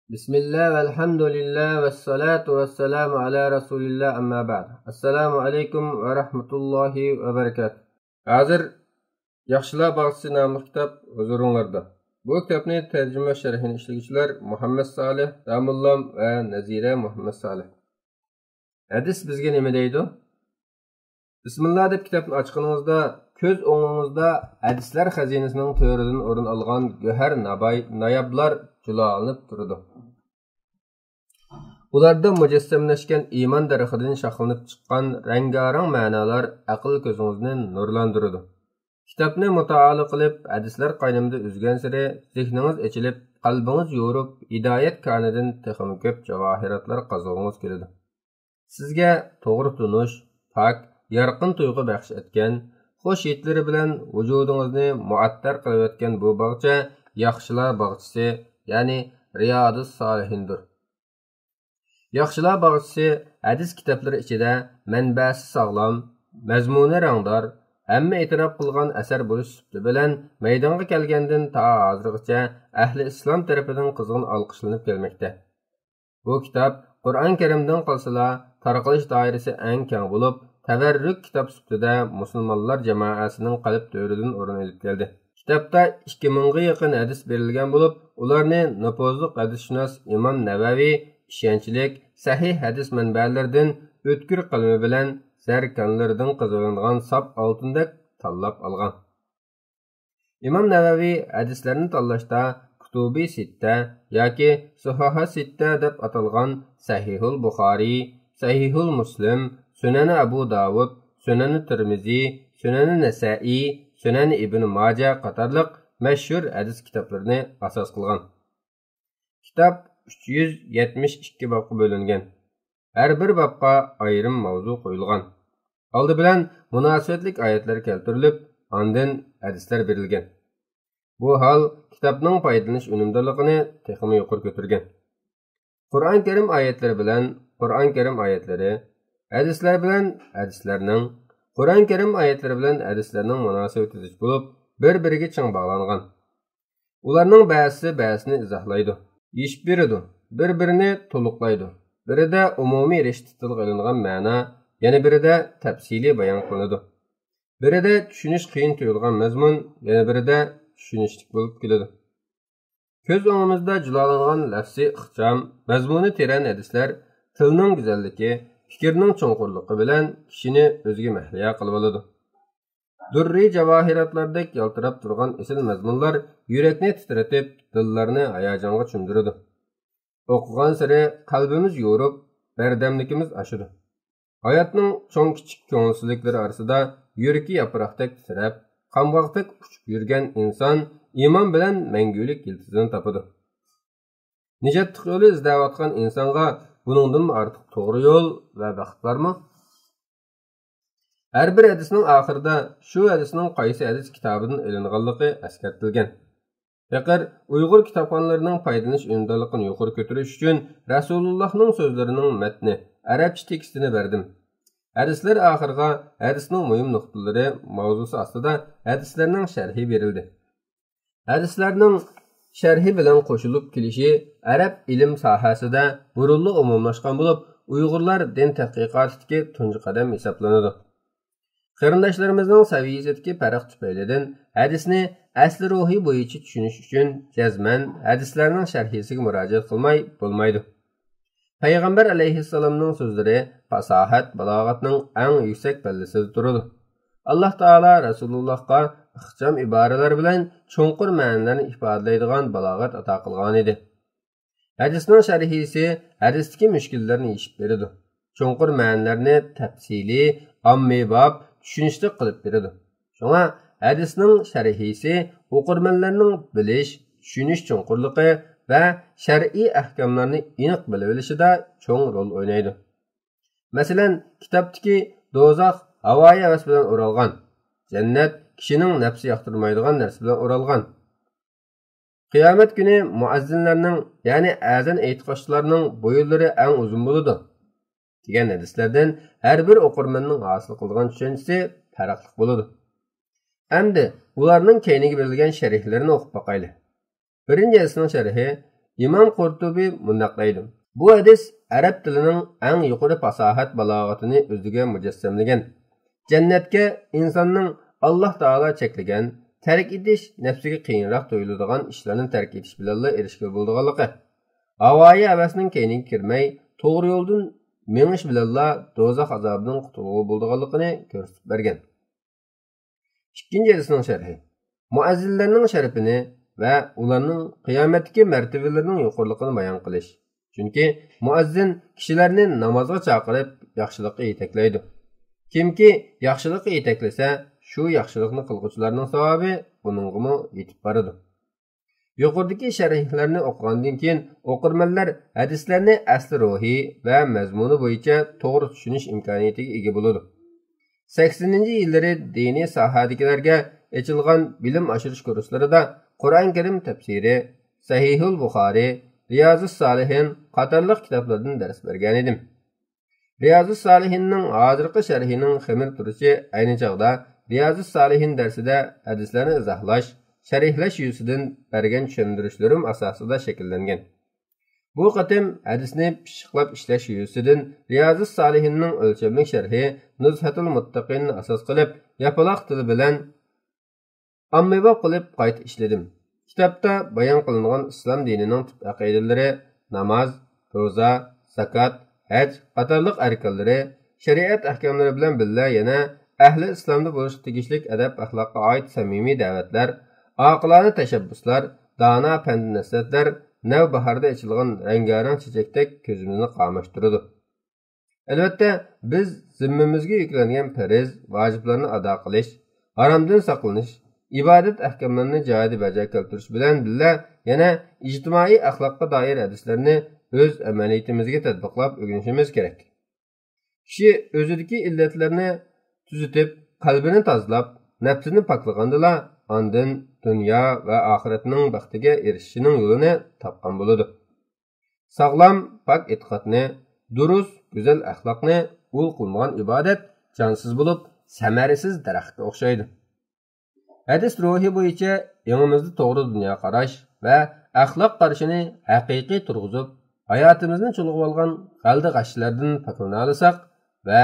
Bismillah ve elhamdülillah ve salatu ve selamu ala Resulillah amma ba'd. Assalamu alaikum ve rahmetullahi ve berekat. Hazır Yaxşılar Bağçısı namlı kitap huzurunlarda. Bu kitapni tercüme ve şerhini işləyicilər Muhammed Salih, Damullam ve Nazire Muhammed Salih. Hadis bizge nima deydi? Bismillah deb kitapni açqınızda köz o'ngingizda hadislar xazinasining to'ridan o'rin olgan go'har nayablar julolanib turdi. Ularda mujassamlashgan iymon daraxidan shoxlanib chiqqan rangarang ma'nolar aql ko'zingizni nurlantirdi. Kitapni mutolaa qilib, hadislar qaynimida uzgan sari zehningiz ochilib, qalbingiz yo'rib, hidoyat kanidan texim ko'p javohiratlar qazog'ingiz keladi. Sizga to'g'ri tunish, pak, yorqin tuyg'u baxsh etgan, xo'sh hitlari bilan vujudingizni muattar qilib etgan bu bog'cha yaxshilar bog'chisi, ya'ni Riyodus Solihindir. Yaxshilar bog'chisi hadis kitoblari ichida manbasi sog'lom, mazmuni rangdor, hamma e'tirof qilgan asar bo'lish sifati bilan maydonga kelgandan to hozirgacha ahli islom tarafidan qizg'in olqishlanib kelmoqda. Bu kitob Qur'on Karimdan qolsalar tarqalish doirasi eng keng bo'lib, tavarruk kitob sifatida musulmonlar jamoasining qalb to'ridan o'rin olib keldi. Kitobda 2000 ga yaqin hadis berilgan bo'lib, ularni nufuzli hadisshunos Imom Navaviy ishonchlik sahih hadis manbalaridan o'tkir qalmi bilan zarkanlardan qiziqilgan sap oltindek tanlab olgan. Imom Navaviy hadislarni tanlashda Kutubi Sitta yoki Suhaha Sitta deb atalgan Sahihul Buxoriy, Sahihul Muslim, Sunan Abu Davud, Sunan Tirmizi, Sunan Nasa'i, Sunan Ibn Majah qatorliq mashhur hadis kitoblarini asos qilgan. Kitob 372 bobga bo'lingan. Har bir bobga ayrim mavzu qo'yilgan. Oldi bilan munosabatlik oyatlar keltirilib, ondan hadislar berilgan. Bu hol kitobning foydalanish unumdorligini texmi yuqori ko'targan. Qur'on Karim oyatlari bilan Qur'on Karim oyatlari, hadislar bilan hadislarning, Qur'on Karim oyatlari bilan hadislarning munosabati zich bo'lib, bir-biriga ching bog'langan. Ularning ba'zini izohlaydi, ish beradi, bir-birini to'liqlaydi. Birida umumiy rishtitil qilingan ma'no, yana birida tafsiliy bayon qilinadi. Birida tushunish qiyin tuyulgan mazmun, yana birida tushunishlik bo'lib keladi. Ko'z o'ngimizda jilolangan lafzi ixcham, mazmuni teran hadislar tilning go'zalligi, fikrning cho'nqurligi bilan kishini o'ziga mahliyo qilib oladi. Durri javohiratlardek yaltirab turgan esil mazmunlar yurakni titratib, dillarni hayajonga cho'mdiradi. O'qigan sari qalbimiz yo'rib, bardamligimiz oshadi. Hayotning cho'ng-kichik ko'ngilsizliklari orasida yuragi yaproqdek titrab, qamg'oqdek uchib yurgan inson iymon bilan mangulik yiltizini topadi. Nijot yo'li izlayotgan insonga buningdan ortiq to'g'ri yo'l va baxt bormi? Har bir hadisning oxirida shu hadisning qaysi hadis kitobidan ilinganligi eskartilgan. Faqat Uyg'ur kitobxonlarining foydalanish unumdorligini yuqori ko'tarish uchun Rasulullohning so'zlarining matni, arabcha tekstini berdim. Hadislar oxiriga hadisning muhim nuqtalari mavzusi ostida hadislarning sharhi berildi. Hadislarning sharhi bilan qo'shilib kelishi arab ilm sohasida burunli umumlashgan bo'lib, Uyg'urlar din tadqiqotidagi tunji qadam hisoblanadi. Qarindoshlarimizning saviyasidagi farq tufaylidan hadisni asli ruhi bo'yicha tushunish uchun jazman hadislarning sharhisiga murojaat qilmay bo'lmaydi. Payg'ambar alayhissalomning so'zlari fasohat, balog'atning eng yuksak pallasida turadi. Alloh taolo Rasulullohga ixcham iboralar bilan cho'nqur ma'nolarni ifodalaydigan balog'at ato qilgan edi. Hadisning sharhisi hadisdagi mushkullarni yechib beradi. Cho'nqur ma'nolarni tafsiliy, ommabop tushunishli qilib beradi. Shunga hadisning sharhisi o'qirmanlarning bilish, tushunish cho'nqurligi va shar'iy ahkomlarni aniq bilib olishida cho'ng rol o'ynaydi. Masalan, kitobdagi do'zax havoyi havas bilan o'ralgan, jannat kishining nafsi yoqtirmaydigan narsa bilan o'ralgan. Qiyomat kuni muazzinlarning, ya'ni azan aytqochlarning bo'ylari eng uzun bo'ladi degan hadislardan har bir o'qirmanning hosil qilgan tushunchasi farqli bo'ladi. Endi ularning keyingi berilgan sharhlarini o'qib boqaylik. Birinchi hadisning sharhi İmam Qurtubi mundaq deydi. Bu hadis arab tilining eng yuqori fasohat balog'atini o'ziga mujassamlagan. Jannatga insonning Alloh taolo cheklagan, tark etish nafsiga qiyinroq tuyuladigan ishlarni tark etish bilan erishga bo'ladiganligi. Havoyi havasning keyniga kirmay, to'g'ri yo'ldan menish bilan do'zax azobidan qutulib bo'ladiganligini ko'rsatib bergan. Ikkinchi hadisning sharhi. Muazzinlarning sharafini va ularning qiyomatdagi martabalarining yuqorligini bayon qilish. Chunki muazzin kishilarni namozga chaqirib, yaxshilikka yetaklaydi. Kimki yaxshilikka yetaklasa, shu yaxshilikni qilguvchilarning savobi buningga yetib boradi. Yuqoridagi sharhlarni o'qigandan keyin o'qirmanlar hadislarni asli ruhiy va mazmuni bo'yicha to'g'ri tushunish imkoniyatiga ega bo'ladi. 80-yillari diniy sohadagilarga ochilgan bilim oshirish kurslarida Qur'on Karim tafsiri, Sahihul Buxoriy, Riyozus Solihin qatorliq kitoblardan dars bergan edim. Riyozus Solihinning hozirgi sharhining ximir turishi ayni chog'da Riyozus Solihin darsida hadislarni izohlash, sharhlash yuzidan bergan tushuntirishlarim asosida shakllangan. Bu qatim hadisni pishiqlab ishlash yuzidan Riyozus Solihinning o'lchamli sharhi Nuzhatul Muttaqinni asos qilib, yapaloq tili bilan ommabop qilib qayta ishladim. Kitobda bayon qilingan islom dinining tub aqidalari, namoz, ro'za, zakat, haj qatorliq arkonlari, shariat ahkomlari bilan birga yana ahli islomda bo'lishga tegishli adab axloqqa oid samimiy da'vatlar, oqilona tashabbuslar, dono pand-nasihatlar navbahorda ochilgan rangarang chechakdek ko'zimizni qamashtiradi. Albatta, biz zimmamizga yuklangan farz, vojiblarni ado qilish, haromdan saqlanish, ibodat ahkomlarini joyida bajo keltirish bilan birga yana ijtimoiy axloqqa doir hadislarni o'z amaliyatimizga tatbiqlab o'rganishimiz kerak. Kishi o'zidagi illatlarni tuzitib, qalbini tozalab, nafsini poklaganda ondan dunyo va oxiratning baxtiga erishishining yo'lini topgan bo'ladi. Sog'lom, pok e'tiqodni, durust, go'zal axloqni ul qilmagan ibodat jonsiz bo'lib, samarasiz daraxtga o'xshaydi. Hadis ruhi bo'yicha yengimizda to'g'ri dunyo qarash va axloq qarashini haqiqiy turg'izib, hayotimizni chulg'ib olgan g'aldi g'ashlardan paklana olsak va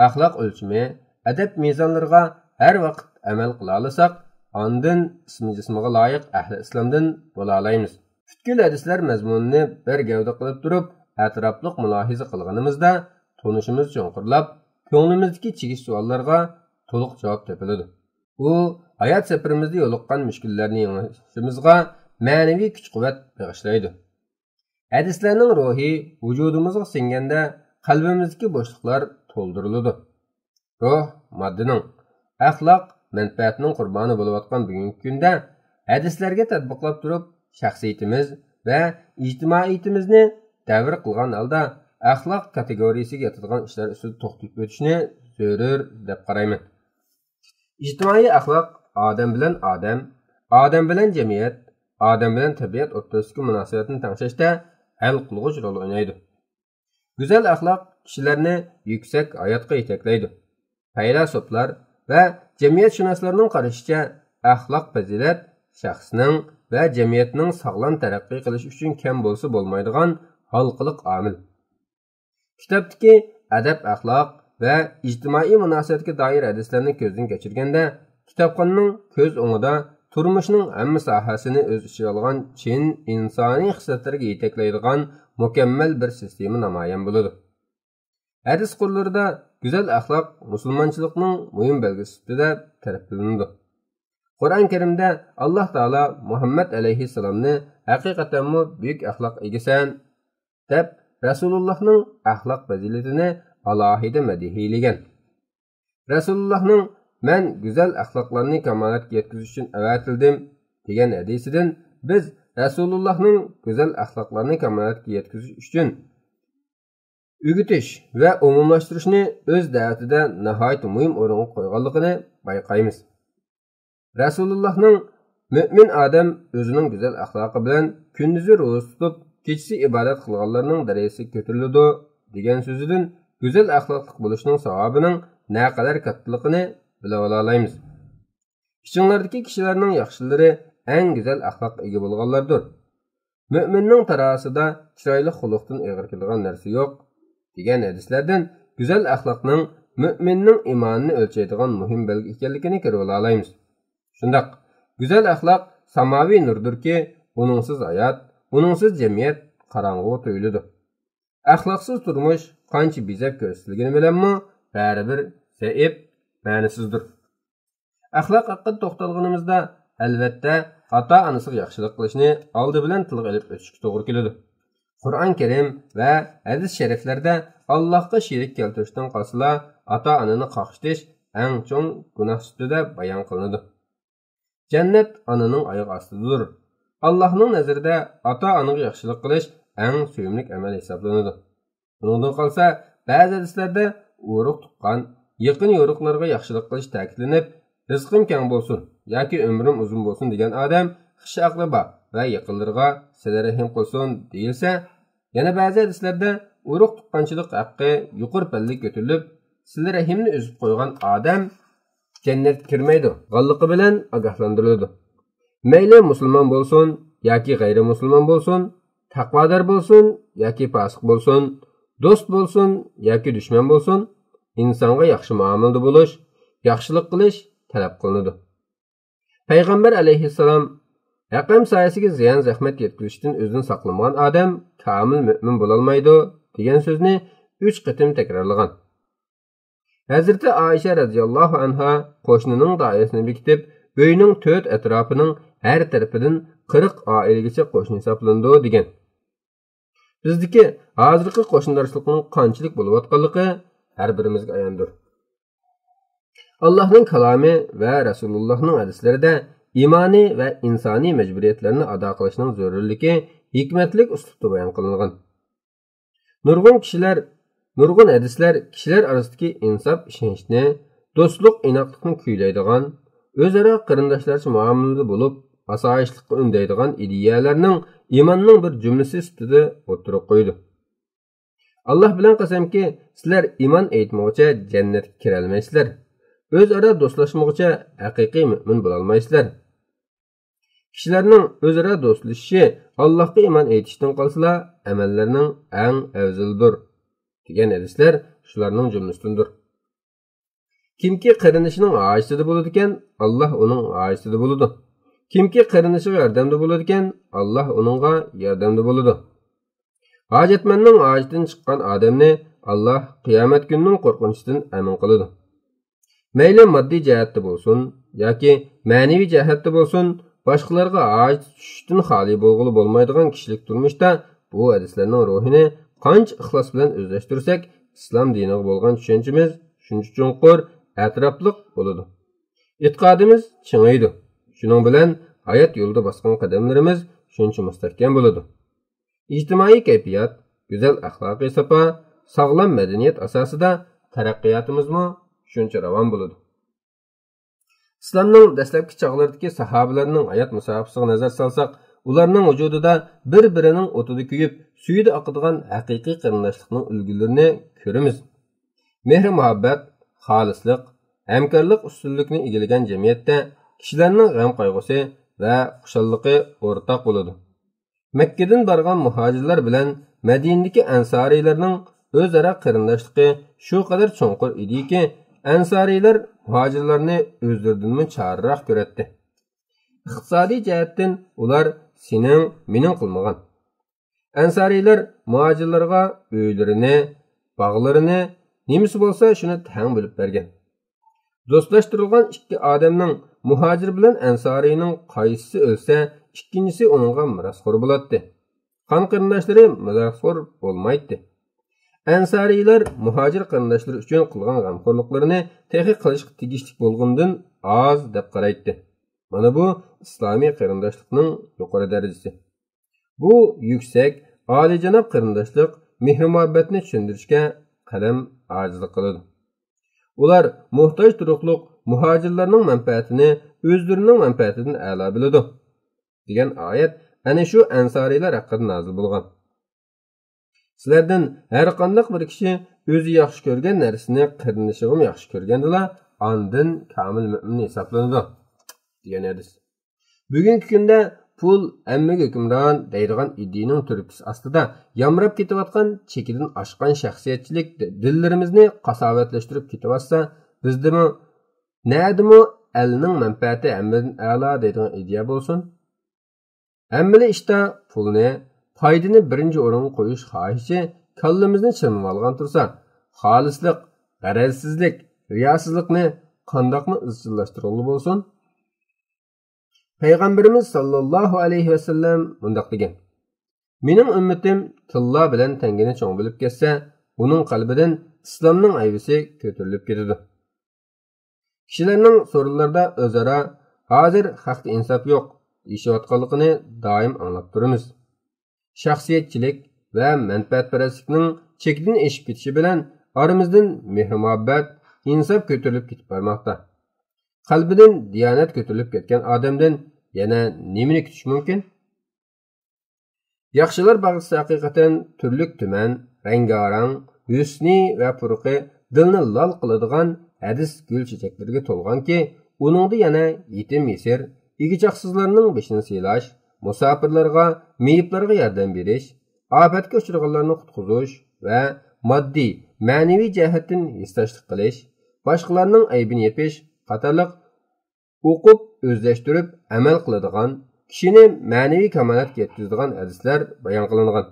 axloq o'lchimi, adab mezonlariga har vaqt amal qila olsak, ondan ismi-jismiga loyiq ahli islomdan bo'la olamiz. Butkul hadislar mazmunini bir gavda qilib turib, atrofliq mulohiza qilganimizda tunishimiz cho'nqirlab, ko'nglimizdagi chigish savollarga to'liq javob topiladi. U hayot safarimizda yo'liqqan mushkullarni yengishimizga ma'naviy kuch-quvvat bag'ishlaydi. Hadislarning ruhi vujudimizga singanda qalbimizdagi bo'shliqlar to'ldiriladi. Ruh moddaning, axloq manfaatining qurboni bo'layotgan bugungi kunda hadislarga tatbiqlab turib, shaxsiyatimiz va ijtimoiyatimizni davr qilgan holda axloq kategoriyasiga yotadigan ishlar ustida to'xtalib o'tishni zarur deb qarayman. İctimai axloq odam bilan odam, odam bilan jamiyat, odam bilan tabiat o'rtasidagi munosabatni tanishda hal qilg'uch rol o'ynaydi. Go'zal axloq kishilarni yuksak hayotga yetaklaydi. Faylasuflar va jamiyatshunoslarning qarashicha axloq fazilat shaxsning va jamiyatning sog'lom taraqqiy qilish uchun kam bo'lsa bo'lmaydigan halqiliq omil. Kitobdagi adab axloq va ijtimoiy munosabatga doir hadislarni ko'zdan kechirganda, kitobxonning ko'z o'ngida turmushning hamma sohasini o'z ichiga olgan chin insoniy xislatlarga yetaklaydigan mukammal bir sistema namoyon bo'ladi. Hadis qurlarida go'zal axloq musulmonchilikning muhim belgisi sifatida ta'riflanadi. Qur'on Karimda Alloh taolo Muhammad alayhissalomni haqiqatan buyuk axloq egisan deb Rasulullohning axloq fazilatini alohida madihiylagan. Rasulullohning "Men go'zal axloqlarni kamolatga yetkazish uchun avatildim" degan hadisidan biz Rasulullohning go'zal axloqlarni kamolatga yetkazish uchun o'gitish va umumlashtirishni o'z da'vatida nihoyat muhim o'ringa qo'yganligini bayqaymiz. Rasulullohning mu'min odam o'zining go'zal axloqi bilan kunduzi ro'za tutib, kechasi ibodat qilganlarning darajasi ko'tariladi degan so'zidan go'zal axloqli bo'lishning savobining naqadar kattaligini bilib olamiz. Ichinglardagi kishilarning yaxshilari eng go'zal axloqqa ega bo'lganlardir. Müminning tarasida chiroyli xuluqdan ig'ir kelgan narsa yo'q degan hadislardan go'zal axloqning müminning imonini o'lchaydigan muhim belgi ekanligini ko'rib olamiz. Shundaq, go'zal axloq samoviy nurdirki, uningsiz hayot, uningsiz jamiyat qorong'uga to'yiladi. Axloqsiz turmush qancha bezab ko'rsatilgani bilanmi, baribir zaif, ma'nisizdir. Axloq haqida to'xtalganimizda albatta ota-onasiga yaxshilik qilishni oldi bilan tilga olib o'tishga to'g'ri keladi. Qur'on Karim va hadis shariflarda Allohga sherik keltirishdan qolsa, ota-onani qaqshitish eng cho'ng gunoh ustida bayon qilinadi. Jannat onaning oyoq ostidadir. Allohning nazarida ota-onaga yaxshilik qilish eng suyumli amal hisoblanadi. Bundan qolsa, ba'zi hadislarda urug' tuqqan, yaqin yo'riqlarga yaxshilik qilish ta'kidlanib, rizqim keng bo'lsin yoki umrim uzun bo'lsin degan odam xish aqliba va yaqinlarga sizlar rahim qilsin deyilsa, yana ba'zi hadislarda urug' tuqqanchilik haqqi yuqori pallik ko'tarilib, sizlar rahimni uzib qo'ygan odam jannatga kirmaydi. G'alliqi bilan ogohlantiriladi. Mayli musulmon bo'lsin yoki g'ayri musulmon bo'lsin, taqvodor bo'lsin yoki fosiq bo'lsin, do'st bo'lsin yoki dushman bo'lsin, insonga yaxshi muomalada bo'lish, yaxshilik qilish talab qilinadi. Payg'ambar alayhissalom aqam soyasiga ziyon zahmat yetkazishdan o'zini saqlamagan odam kamil mu'min bo'la olmaydi degan so'zni 3 qatim takrorlagan. Hazrati Aisha radhiyallohu anha qo'shnining doirasini bekitib, uyning 4 atrofining har tarafidan 40 oilagacha qo'shni hisoblandi degan. Bizdagi hozirgi qo'shnilarchilikning qanchalik bo'layotganligi har birimizga ayondir. Allohning kalomi va Rasulullohning hadislarida imoniy va insoniy majburiyatlarni ado qilishning zarurligi hikmatlik uslubda bayon qilingan. Nurg'un hadislar kishilar orasidagi insof ishonchni, do'stlik, inoqlikni kuylaydigan, o'zaro qarindoshlarcha muomalada bo'lib, osoyishlikqa undaydigan ideyalarning imonning bir jumlasi sifatida o'tirib qo'ydi. Alloh bilan qasamki, sizlar iymon aytmoqcha jannatga kira olmaysizlar. O'zaro do'stlashmoqcha haqiqiy mu'min bo'la olmaysizlar. Kishilarning o'zaro do'stlashishi Allohga iymon aytishdan qolsa, amallarining eng afzalidir degan hadislar shularning jumlasidandir. Kimki qarinishining oijisida bo'ladi ekan, Alloh uning oijisida bo'ladi. Kimki qarinishiga yordamda bo'ladi ekan, Alloh uningga yordamda bo'ladi. Hojatmanning ojidan chiqqan odamni Alloh qiyomat kunining qo'rqinishidan amin qiladi. Mayli moddiy jihatda bo'lsin yoki ma'naviy jihatda bo'lsin, boshqalarga ojid tushishdan xoli bo'lg'ili bo'lmaydigan kishilik turmushda bu hadislarning ruhini qancha ixlos bilan o'zlashtirsak, islom diniga bo'lgan tushunchamiz shuncha cho'nqur, atrofliq bo'ladi. E'tiqodimiz chingaydi. Shuning bilan hayot yo'lida bosgan qadamlarimiz shuncha mustahkam bo'ladi. Ijtimoiy kayfiyat, go'zal axloqiy safa, sog'lom madaniyat asosida taraqqiyotimizmi shuncha ravon bo'ladi. Islomning dastlabki chog'laridagi sahobalarning hayot musofasiga nazar solsak, ularning vujudida bir-birining o'tida kuyib, suyida oqadigan haqiqiy qarindoshlikning ulgularini ko'ramiz. Mehr-muhabbat, xolislik, hamkorlik ustunlikni egallagan jamiyatda kishilarning g'am qayg'usi va xushalliqi o'rtaq bo'ladi. Makkadan borgan muhojirlar bilan Madinadagi ansariylarning o'zaro qarindoshligi shu qadar cho'nqur ediki, ansariylar muhojirlarni o'zlaridan chorroq ko'radi. Iqtisodiy jihatdan ular sening, mening qilmagan. Ansariylar muhojirlarga uylarini, bog'larini, nimasi bo'lsa shuni tang bo'lib bergan. Do'stlashtirilgan ikki odamning muhojir bilan ansariyning qaysisi o'lsa, ikkinchisi uningga mirosxo'r bo'ladi. Qon qarindoshlari mirosxo'r bo'lmaydi. Ansariylar muhojir qarindoshlari uchun qilgan g'amxo'rliklarini texi qilishga tegishli bo'lgandan oz deb qaraydi. Mana bu islomiy qarindoshlikning yuqori darajasi. Bu yuksak, oliyjanob qarindoshlik mehr-muhabbatni tushuntirishga qalam ojizlik qiladi. Ular muhtoj turuqliq muhojirlarning manfaatini o'zlarining manfaatidan a'lo biladi degan oyat ana shu ansariylar haqida nozil bo'lgan. Sizlardan har qanday bir kishi o'zi yaxshi ko'rgan narsani qarindoshiga yaxshi ko'rgandila, ondan kamil mu'min hisoblanadi degan hadis. Bugungi kunda pul hammaga hukmron deydigan iddiyaning turtkisi ostida yamrab ketayotgan chekidan oshgan shaxsiyatchilik dillarimizni qasovatlashtirib ketyapsa, bizdimi nadimi elning manfaati hammadan a'lo deydigan ideya bo'lsin. Hammali ishda pulni, foydani birinchi o'ringa qo'yish xohishi kallamizni chirmab olgan tursa, xolislik, g'arazsizlik, riyosizlikni qandoqmi izchillashtirg'ili bo'lsin? Payg'ambarimiz sallallohu alayhi vasallam bundoq degan: "Mening ummatim tilla bilan tangini cho'ng bo'lib ketsa, uning qalbidan islomning ayvisi ko'tarilib ketadi." Kishilarning so'rovlarda o'zaro hozir haqda insof yo'q deyishayotganligini doim anglab turamiz. Shaxsiyatchilik va manfaatparastlikning chekidan eshib ketishi bilan aramizdan mehr-muhabbat, insof ko'tarilib ketib bormoqda. Qalbidan diyonat ko'tarilib ketgan odamdan yana nimani kutish mumkin? Yaxshilar bag'risi haqiqatan turlik tuman, rangarang, husni va purqi dilni lol qiladigan hadis gul chechaklarga to'lganki, uningda yana yetim yesir, igichaqsizlarning beshini silash, musofirlarga, meyiblarga yordam berish, ofatga uchraganlarni qutqizish va moddiy, ma'naviy jihatdan hissashlik qilish, boshqalarning aybini yepish qatorliq o'qib, o'zlashtirib, amal qiladigan, kishini ma'naviy kamolatga yetkazadigan hadislar bayon qilingan.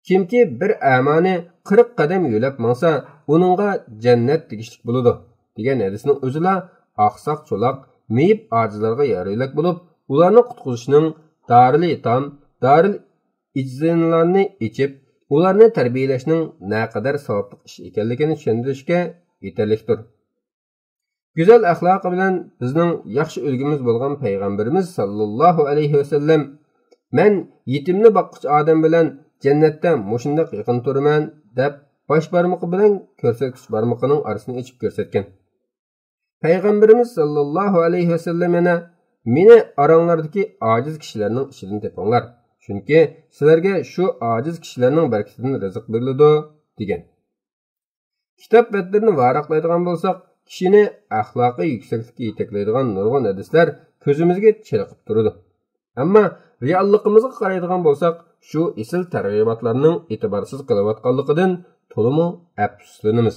Kimki bir amani 40 qadam yo'lab mangsa, uningga jannat tegishlik bo'ladi degan hadisning o'zila oqsoq cho'loq, meyib ojizlarga yaroylik bo'lib, ularni qutqizishning daril itom, daril ijzinlarni ichib, ularni tarbiyalashning naqadar savobli ish ekanligini tushuntirishga yetarlikdir. Güzel axloqi bilan bizning yaxshi ulgimiz bo'lgan payg'ambarimiz sallallohu alayhi vasallam "Men yetimni boqquchi odam bilan jannatda mushundaq yaqin turaman" deb bosh barmoqi bilan ko'rsatkich barmoqining orasini ichib ko'rsatgan. Payg'ambarimiz sallallohu alayhi vasallam yana "Meni oranglardagi ojiz kishilarning ishidan tepinglar, chunki sizlarga shu ojiz kishilarning barkatidan rizq beriladi" degan. Kitob betlarini varaqlaydigan bo'lsak, kishini axloqiy yuksaklikka yetaklaydigan nurg'un hadislar ko'zimizga chiliqib turadi. Ammo realligimizga qaraydigan bo'lsak, shu isil targ'ibotlarning e'tiborsiz qilayotganligidan to'liq afsuslanamiz.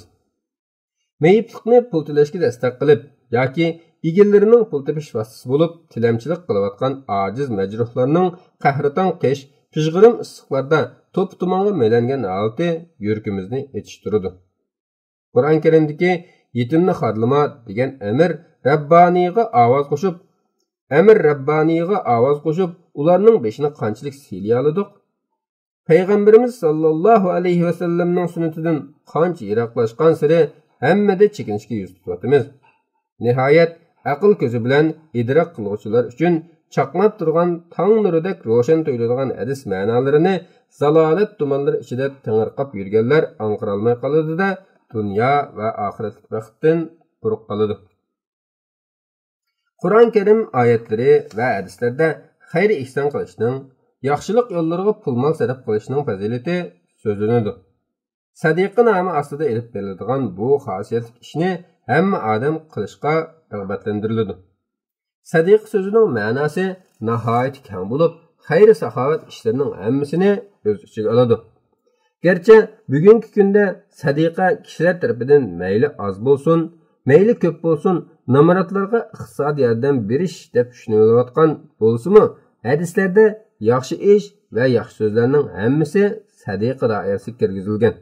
Meyiblikni pul to'lashga dastak qilib yoki egillarining pul tepish vositasi bo'lib tilamchilik qilayotgan ojiz majruhlarning qahraton qish, pishg'irim issiqlarda to'p-tumonga melangan holati yuragimizni etishtiradi. Qur'on Karimdagi yetimni xorlama degan amr Rabboniyga ovoz qo'shib, ularning beshini qanchalik siyliy oldik? Payg'ambarimiz sallallohu alayhi vasallamning sunnatidan qancha yiroqlashgan sari hammada chekinishga yuz tutyapmiz. Nihoyat aql ko'zi bilan idrok qiluvchilar uchun chaqnab turgan tong nuridek ro'shan tuyuladigan hadis ma'nolarini zalolat tumanlari ichida tangirqab yurganlar anqira olmay qoladi-da, dunyo va oxiratlik vaqtdan quruq qoladi. Qur'on Karim oyatlari va hadislarda xayr ihson qilishning, yaxshilik yo'llariga pul-mol sarf qilishning fazilati so'zlanadi. Sadiqa nomi ostida elib beriladigan bu xosiyatli ishni hamma odam qilishga rag'batlantiriladi. Sadiq so'zining ma'nosi nihoyat keng bo'lib, xayr-saxovat ishlarining hammasini o'z ichiga oladi. Gerçi bugungi kunda sadiqa kishilar tarafidan mayli oz bo'lsin, mayli ko'p bo'lsin, namoratlarga iqtisodiy yordam berish deb tushunilayotgan bo'lsa-mu, hadislarda yaxshi ish va yaxshi so'zlarning hammasi sadiqa doirasiga kirgizilgan.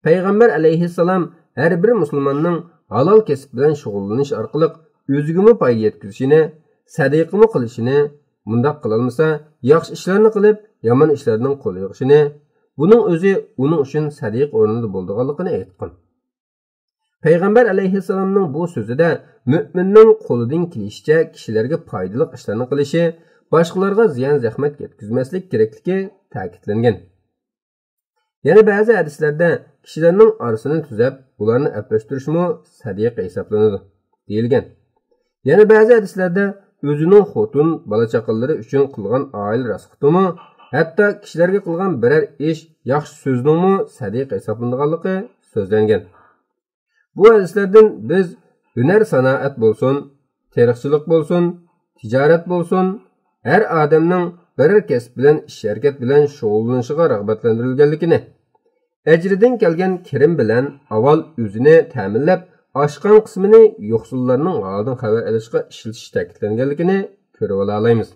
Payg'ambar alayhissalom har bir musulmonning halol kasb bilan shug'ullanish orqali o'ziga foyda yetkazishini, sadiqani qilishini, bundoq qilolmasa, yaxshi ishlarni qilib, yomon ishlarning qo'li yig'ishini, buning o'zi uning uchun sadiq o'rnida bo'lganligini aytgan. Payg'ambar alayhissalomning bu so'zida mu'minning qo'lidan kelishicha kishilarga foydali ishlarni qilishi, boshqalarga ziyon zahmat yetkazmaslik kerakligi ta'kidlangan. Yana ba'zi hadislarda kishilarning orasini tuzab, ularni aflashtirishmi sadiqa hisoblanadi deyilgan. Yana ba'zi hadislarda o'zining xotin, bola chaqalari uchun qilgan oila rasxitimi, hatto kishilarga qilgan biror ish, yaxshi so'zningmi sadiqa hisoblanganligi so'zlangan. Bu hadislardan biz hunar sanoat bo'lsin, tarixchilik bo'lsin, tijorat bo'lsin, her odamning biror kasb bilan ish harakat bilan shug'ullanishiga rag'batlantirilganligini, ajridan kelgan kirim bilan avval o'zini ta'minlab, oshqon qismini yo'qsullarning holidan xabar olishga ishlatish ta'kidlanganligini ko'rib olamiz.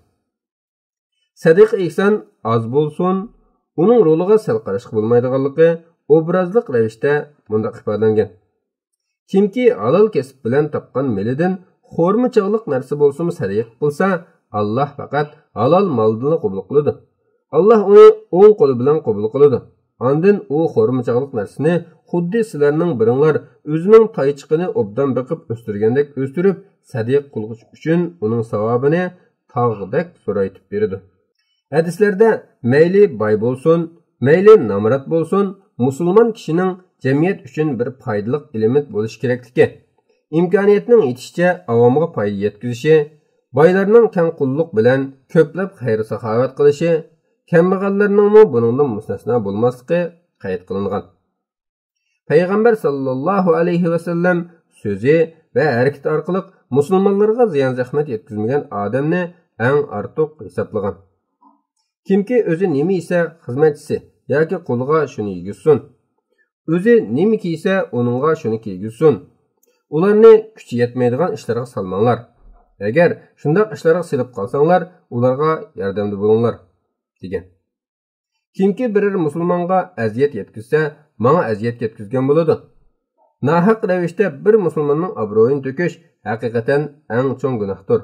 Sadiq ihson oz bo'lsin, uning roliga sal qarashga bo'lmaydiganligi obrazliq ravishda bundaq ifodalangan. Kimki halol kasb bilan topgan melidan xo'rma-chog'liq narsa bo'lsa sadiq qilsa, Allah faqat halol molni qabul qiladi. Allah uni o'ng qo'li bilan qabul qiladi. Ondan u xo'rma-chog'liq narsani xuddi sizlarning biringlar o'zining taychiqini obdan biqib o'stirgandek o'stirib, sadiq qilg'ish uchun uning savobini tog'dek so'raytib beradi. Hadislarda mayli boy bo'lsin, mayli namrat bo'lsin, musulmon kishining jamiyat uchun bir foydali element bo'lishi kerakligi, imkoniyatning yetishicha avomga foyda yetkazishi, boylarning keng qulluq bilan ko'plab xayr-saxovat qilishi, kambag'allarning buningdan mustasno bo'lmasligi qayd qilingan. Payg'ambar sallallohu alayhi va sallam so'zi va harakati orqali musulmonlarga ziyon zahmat yetkazmagan odamni eng ortiq hisoblagan. Kimki o'zi nima yesa xizmatchisi yoki qo'liga shuni yegizsin. O'zi nima kiysa uningga shuni kiygizsin. Ularni kuchi yetmaydigan ishlarga salmanglar. Agar shunday ishlarga silib qolsanglar, ularga yordamda bo'linglar degan. Kimki biror musulmonga aziyat yetkazsa, menga aziyat yetkazgan bo'ladi. Nahaq ravishda bir musulmonning obro'yini to'kish haqiqatan eng cho'ng gunohdir.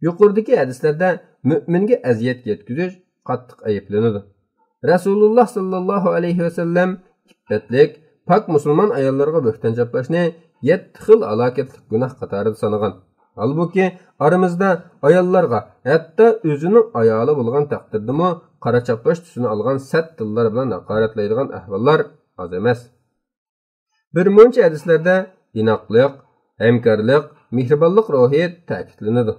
Yuqoridagi hadislarda mu'minga aziyat yetkazish qattiq ayiblanadi. Rasululloh sallallohu alayhi va sallam iffetlik, pak musulmon ayollarga bo'xton chaplashni 7 xil halokatli gunoh qatorida sanagan. Halbuki aramizda ayollarga, hatto o'zining ayoli bo'lgan taqdirdami qora chaplash tusini olgan sat tillar bilan haqoratlaydigan ahvollar oz emas. Bir muncha hadislarda inoqlik, hamkorlik, mehribonlik ruhi ta'kidlanadi.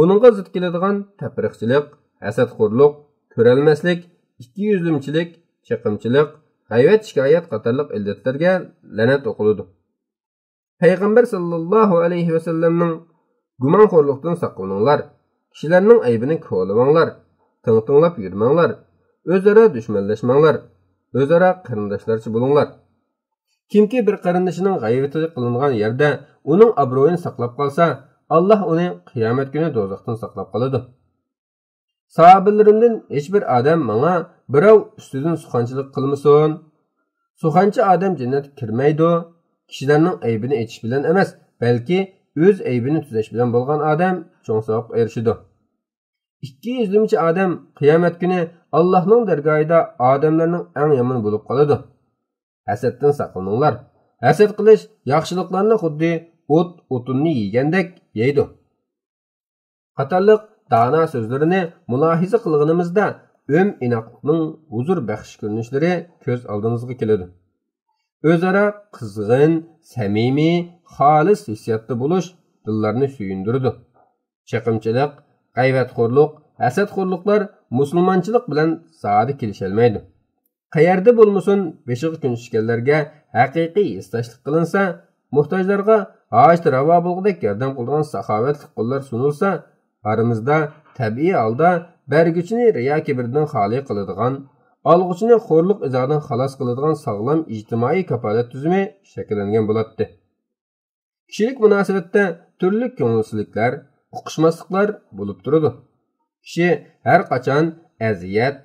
Uningga zid keladigan tafriqchilik, hasadxo'rlik, ko'ralmaslik, ikkiyuzlimchilik, chiqimchilik, g'ayvat shikoyat qatorliq illatlarga la'nat o'qiladi. Payg'ambar sallallohu alayhi va sallamning gumonxo'rlikdan saqlaninglar, kishilarning aybini ko'lamanglar, tinglab yurmanglar, o'zaro dushmanlashmanglar, o'zaro qarindoshlarcha bo'linglar. Kimki bir qarindoshining g'aybati qilingan yerda uning obro'yini saqlab qolsa, Allah uni qiyomat kuni do'zaxdan saqlab qoladi. Sahabalarimdan hech bir odam menga birov ustidan suxanchilik qilmasin. Suxanchi odam jannatga kirmaydi. Kishilarning aybini aytish bilan emas, balki o'z aybini tuzash bilan bo'lgan odam cho'ng savobga erishadi. 200 odam qiyomat kuni Allohning dargohida odamlarning eng yomoni bo'lib qoladi. Hasaddan saqlaninglar. Hasad qilish yaxshiliklarni xuddi o'tunni yegandek yeydi. Qatorliq dana so'zlarini mulohiza qilganimizda inoqlikning huzur baxsh ko'rinishlari ko'z oldimizga keladi. O'zaro qizg'in, samimiy, xolis hissiyatda bo'lish dillarni suyundirdi. Chiqimchilik, g'ayvatxo'rlik, hasadxo'rliklar musulmonchilik bilan saoda kelisholmaydi. Qayerda bo'lmasin, beshiga kun tushganlarga haqiqiy istashlik qilinsa, muhtojlarga hojat ravo bo'lgudek yordam qilgan saxovatli qo'llar sunilsa, aramizda tabiiy holda berguchini riyo kibrdan xoli qiladigan, olg'uchini xo'rliq izodan xalos qiladigan sog'lom ijtimoiy kafolat tuzumi shakllangan bo'ladi. Kishilik munosabatda turli ko'ngilsizliklar, uqishmasliklar bo'lib turadi. Kishi har qachon aziyat,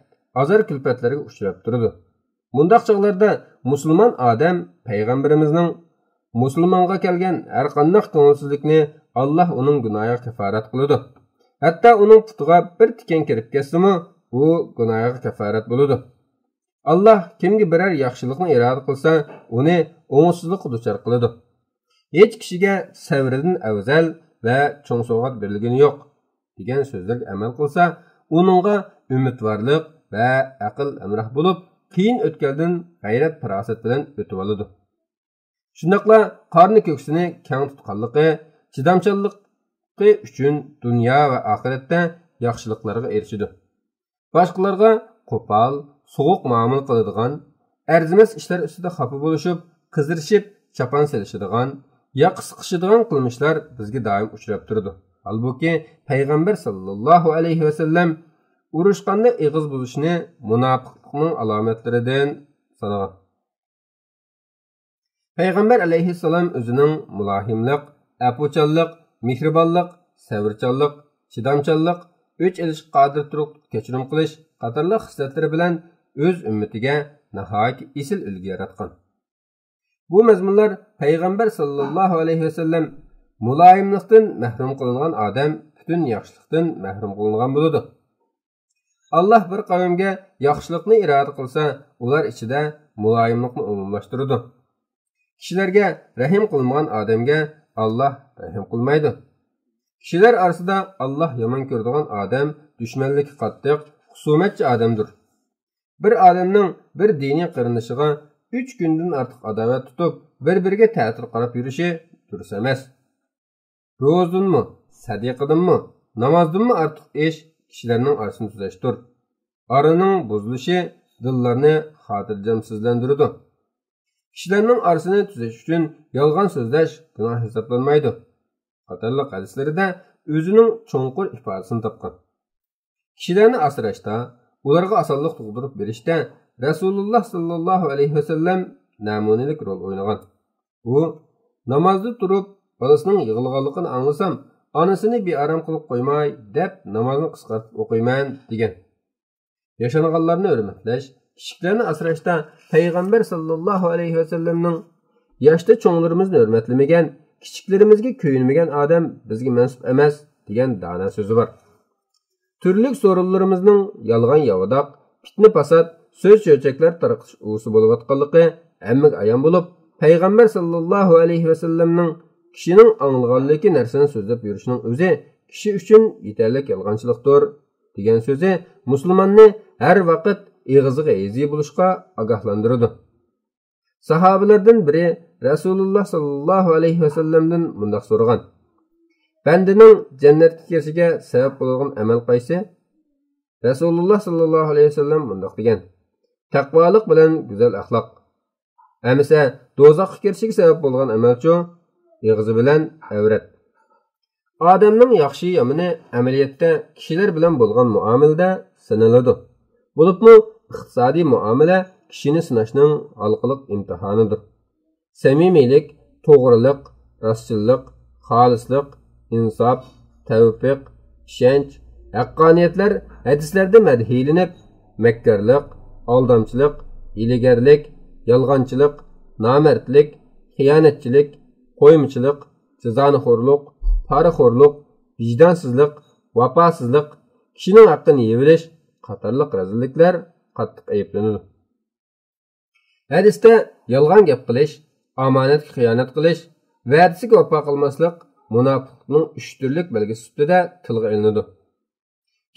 azor kulfatlarga uchrab turadi. Bundaq chog'larda musulmon odam payg'ambarimizning musulmonga kelgan har qanday ko'ngilsizlikni Allah uning gunohiga kafarat qiladi. Hatto uning putiga bir tikan kirib ketsa-mu, u gunohiga kafarat bo'ladi. Allah kimga biror yaxshilikni iroda qilsa, uni o'ngsizlikka duchor qiladi. Hech kishiga sabridan afzal va cho'ng sovg'at berilgani yo'q degan so'zlarga amal qilsa, uningga umidvorlik va aql amroh bo'lib, qiyin o'tgandan g'ayrat farosat bilan o'tib oladi. Shundaqla qorni ko'ksini keng tutganligi, chidamchanligi uchun dunyo va oxiratda yaxshiliklarga erishadi. Boshqalarga qo'pol, so'g'uq muomala qiladigan, arzimas ishlar ustida xafa bo'lishib, qizirishib, chapan selishadigan, yoki siqishadigan qilmishlar bizga doim uchrab turadi. Halbuki Payg'ambar sallallohu alayhi vasallam urushqanda ig'iz buzishni munofiqlikning alomatlaridan sanagan. Payg'ambar alayhissalom o'zining mulohimlik, apuchanlik, mehribonlik, sabrchanlik, chidamchanlik, o'ch elish qodir turib kechirim qilish qatorliq xislatlari bilan o'z ummatiga nihoyat esil ulgu yaratgan. Bu mazmunlar Payg'ambar sallallohu alayhi vasallam muloyimlikdan mahrum qilingan odam butun yaxshilikdan mahrum qilingan bo'ladi. Allah bir qavmga yaxshilikni iroda qilsa, ular ichida muloyimlikni umumlashtiradi. Kishilarga rahim qilmagan odamga Allah rahim qilmaydi. Kishilar orasida Allah yomon ko'radigan odam dushmanlikka qattiq, husumatchi odamdir. Bir odamning bir diniy qarinishiga 3 kundan ortiq adovat tutib, bir-biriga ta'tir qarab yurishi durust emas. Ro'zunmi, sadiqadinmi, namozdinmi ortiq ish kishilarning orasini tuzashdir. Oraning buzilishi dillarni xotirjamsizlantiradi. Kishilarning orasini tuzash uchun yolg'on so'zlash gunoh hisoblanmaydi. Qatorliq hadislarida o'zining cho'nqur ifodasini topgan. Kishilarni asrashda, ularga osonlik tug'dirib berishda Rasululloh sallallohu alayhi vasallam namunalik rol o'ynagan. U namozda turib, bolasining yig'ilganligini anglasam, onasini bearam qilib qo'ymay, deb namozni qisqartib o'qiyman degan. Yashanganlarni hurmatlash, kichiklarni asrashda Payg'ambar sallallohu alayhi vasallamning yoshda cho'nglarimizni hurmatlamagan, kichiklarimizga ko'yinmagan odam bizga mansub emas degan dana so'zi bor. Turli so'rovlarimizning yolg'on yavodoq, fitna fasod, so'z cho'chaklar tarqatish usi bo'layotganligi hammaga ayon bo'lib, Payg'ambar sallallohu alayhi vasallamning kishining anglaganligi narsani so'zlab yurishining o'zi kishi uchun yetarli yolg'onchilikdir degan so'zi musulmonni har vaqt ig'ziga ezi bo'lishga ogohlantiradi. Sahobalardan biri Rasululloh sallallohu alayhi vasallamdan bunday so'ragan: "Bandining jannatga kirishiga sabab bo'lgan amal qaysi?" Rasululloh sallallohu alayhi vasallam bunday degan: "Taqvolik bilan go'zal axloq." Amisa do'zaxga kirishiga sabab bo'lgan amalchi ig'zi bilan avrat. Odamning yaxshi yomoni amaliyotda kishilar bilan bo'lgan muomalada sinaladi. Bo'libmi iqtisodiy muomala kishini sinashning halqiliq imtihonidir. Samimiylik, to'g'rilik, rostchilik, xolislik, insof, tavfiq, ishonch, haqqoniyatlar hadislarda madhilanib, makkarlik, aldamchilik, hilegarlik, yolg'onchilik, nomardlik, xiyonatchilik, qo'ymchilik, jazonixo'rlik, poraxo'rlik, vijdonsizlik, vafosizlik, kishining haqqini yevilish qatorliq razilliklar qattiq ayiblanadi. Hadisda yolg'on gap qilish, omonatga xiyonat qilish, va'dasiga vafo qilmaslik munofiqlikning 3 turlik belgisi sifatida tilga ilinadi.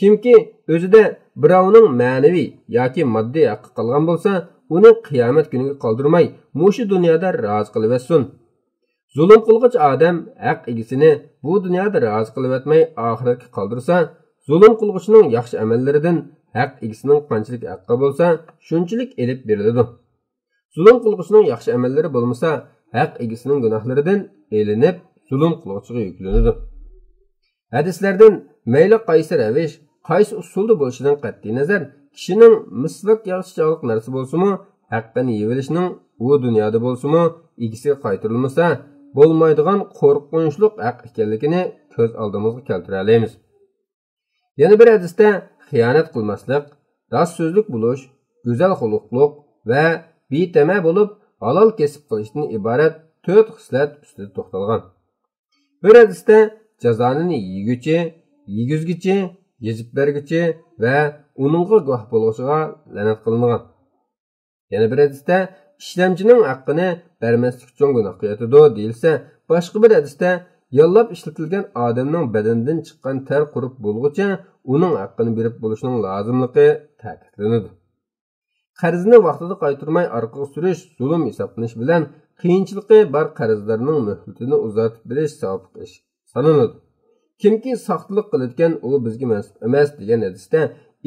Kimki o'zida birovning ma'naviy yoki moddiy haqqi qolgan bo'lsa, uni qiyomat kuniga qoldirmay, mushu dunyoda rozi qilib etsin. Zulm qilg'ich odam haq egisini bu dunyoda rozi qilib etmay oxiratga qoldirsa, zulm qilg'ichning yaxshi amallaridan haq egisining qanchalik haqqi bo'lsa, shunchalik elib beriladi. Zulm qilg'ichning yaxshi amallari bo'lmasa, haq egisining gunohlaridan elinib, zulm qilg'ichiga yuklanadi. Hadislardan mayli qaysi ravish, qaysi usulda bo'lishidan qat'iy nazar, kishining misvak yaxshichalik narsa bo'lsa-mu, haqqini yevilishning u dunyoda bo'lsa-mu, egisiga qaytarilmasa, bo'lmaydigan qo'rqinchli haq ekanligini ko'z oldimizga keltira olamiz. Yana bir hadisda xiyonat qilmaslik, rost so'zlik bo'lish, go'zal xuluqliq va betama bo'lib halol kesib qilishdan iborat 4 xislat ustida to'xtalgan. Bir hadisda jazonini yeguchi, yegizgichi, yezib berguchi va uningga guvoh bo'lg'uchiga la'nat qilingan. Yana bir hadisda ishlamchining haqqini bermaslik uchun gunohga yetadi deyilsa, boshqa bir hadisda yollab ishlatilgan odamning badanidan chiqqan ter qurib bo'lguncha uning haqqini berib bo'lishining lozimligi ta'kidlanadi. Qarzni vaqtida qaytarmay orqaga surish, zulm hisoblanish bilan qiyinchiligi bor qarzlarning muhlatini uzartib berish savob ish sanaladi. Kimki saxtlik qilayotgan u bizga mansub emas degan hadisda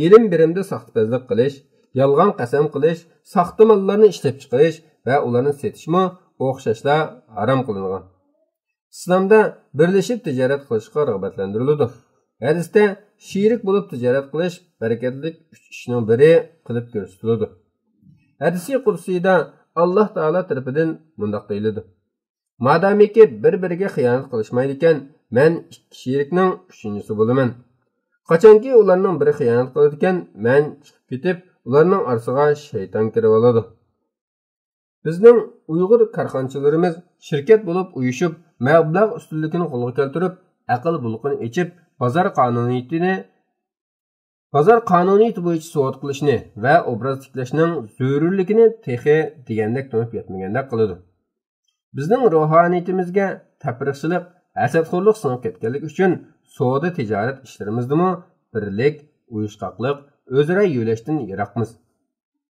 ilm birimda saxtpazlik qilish, yolg'on qasam qilish, saxta mollarni ishlab chiqarish va ularni setishmi o'xshashlar harom qilingan. İslamda birleşip ticaret qilishga rag'batlantiriladi. Hadisda şirik bo'lib tijorat qilish barakatli 3 ishning biri qilib ko'rsatiladi. Hadisi qudsiyda Alloh taolo tarafidan mundaq deyiladi: "Madamiki bir-biriga xiyonat qilishmaydi ekan, men ikki shirikning 3-chisi bo'laman. Qachonki ularning biri xiyonat qiladi ekan, men chiqib ketib, ularning orasiga shayton kirib oladi." Bizning Uyg'ur korxonchilarimiz shirkat bo'lib uyushib, mablag' ustunligini qo'lga keltirib, aql bulqini echib, bozor qonuniyati bo'yicha savdo qilishni va obraz tiklashning zarurligini texi degandek tunib yetmagandek qiladi. Bizning ruhoniyatimizga tafriqchilik, hasadxo'rlik singib ketganlik uchun savdo tijorat ishlarimizda birlik, uyushqoqlik, o'zaro yo'lashdan yiroqmiz.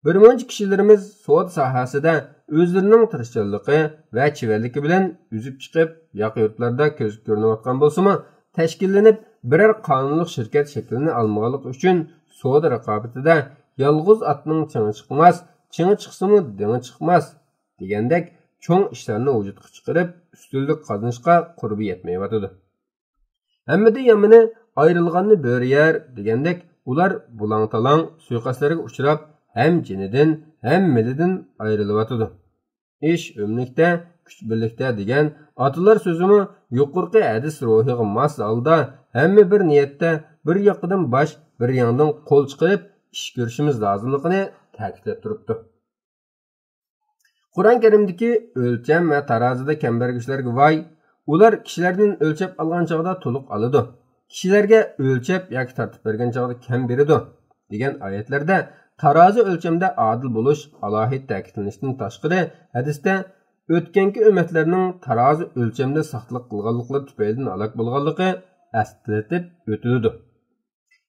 Birmuncha kishilarimiz savdo sohasida o'zlarining tirishchanligi va chivanligi bilan uzib chiqib, yoq yurtlarda ko'z ko'rinayotgan bo'lsa-mu, tashkillanib biror qonunli shirkat shaklini olmaganlik uchun savdo raqobatida yolg'iz otning chini chiqmas, chini chiqsa-mu dingi chiqmas degandek cho'ng ishlarni vujudga chiqarib, ustunlik qozonishga qurbi yetmayotdi. Hammada yomoni ayrilganni bo'ri yer degandek ular bulang-talang suiqasdlarga uchrab, hem jinidan, hem milidan ayrılıvatıdı. İş ömlükte, kuch birlikte degan atalar sözümü yuqorqi hadis ruhiga mos holda hamma bir niyatda bir yoqdan bosh, bir yondan qo'l chiqarib ish ko'rishimiz lozimligini ta'kidlab turibdi. Qur'on Karimdagi o'lcham va tarozida kambargishlarga voy, ular kishilardan o'lchab olgan chog'da to'liq oladi. Kishilarga o'lchab yoki tartib bergan chog'da kam beradi degan oyatlarda tarozi o'lchamda adil bo'lish alohid ta'kidlanishdan tashqari hadisda o'tganki ummatlarning tarozi o'lchamda saxtlik qilganliklari tufaylidan halok bo'lganligi eslatib o'tiladi.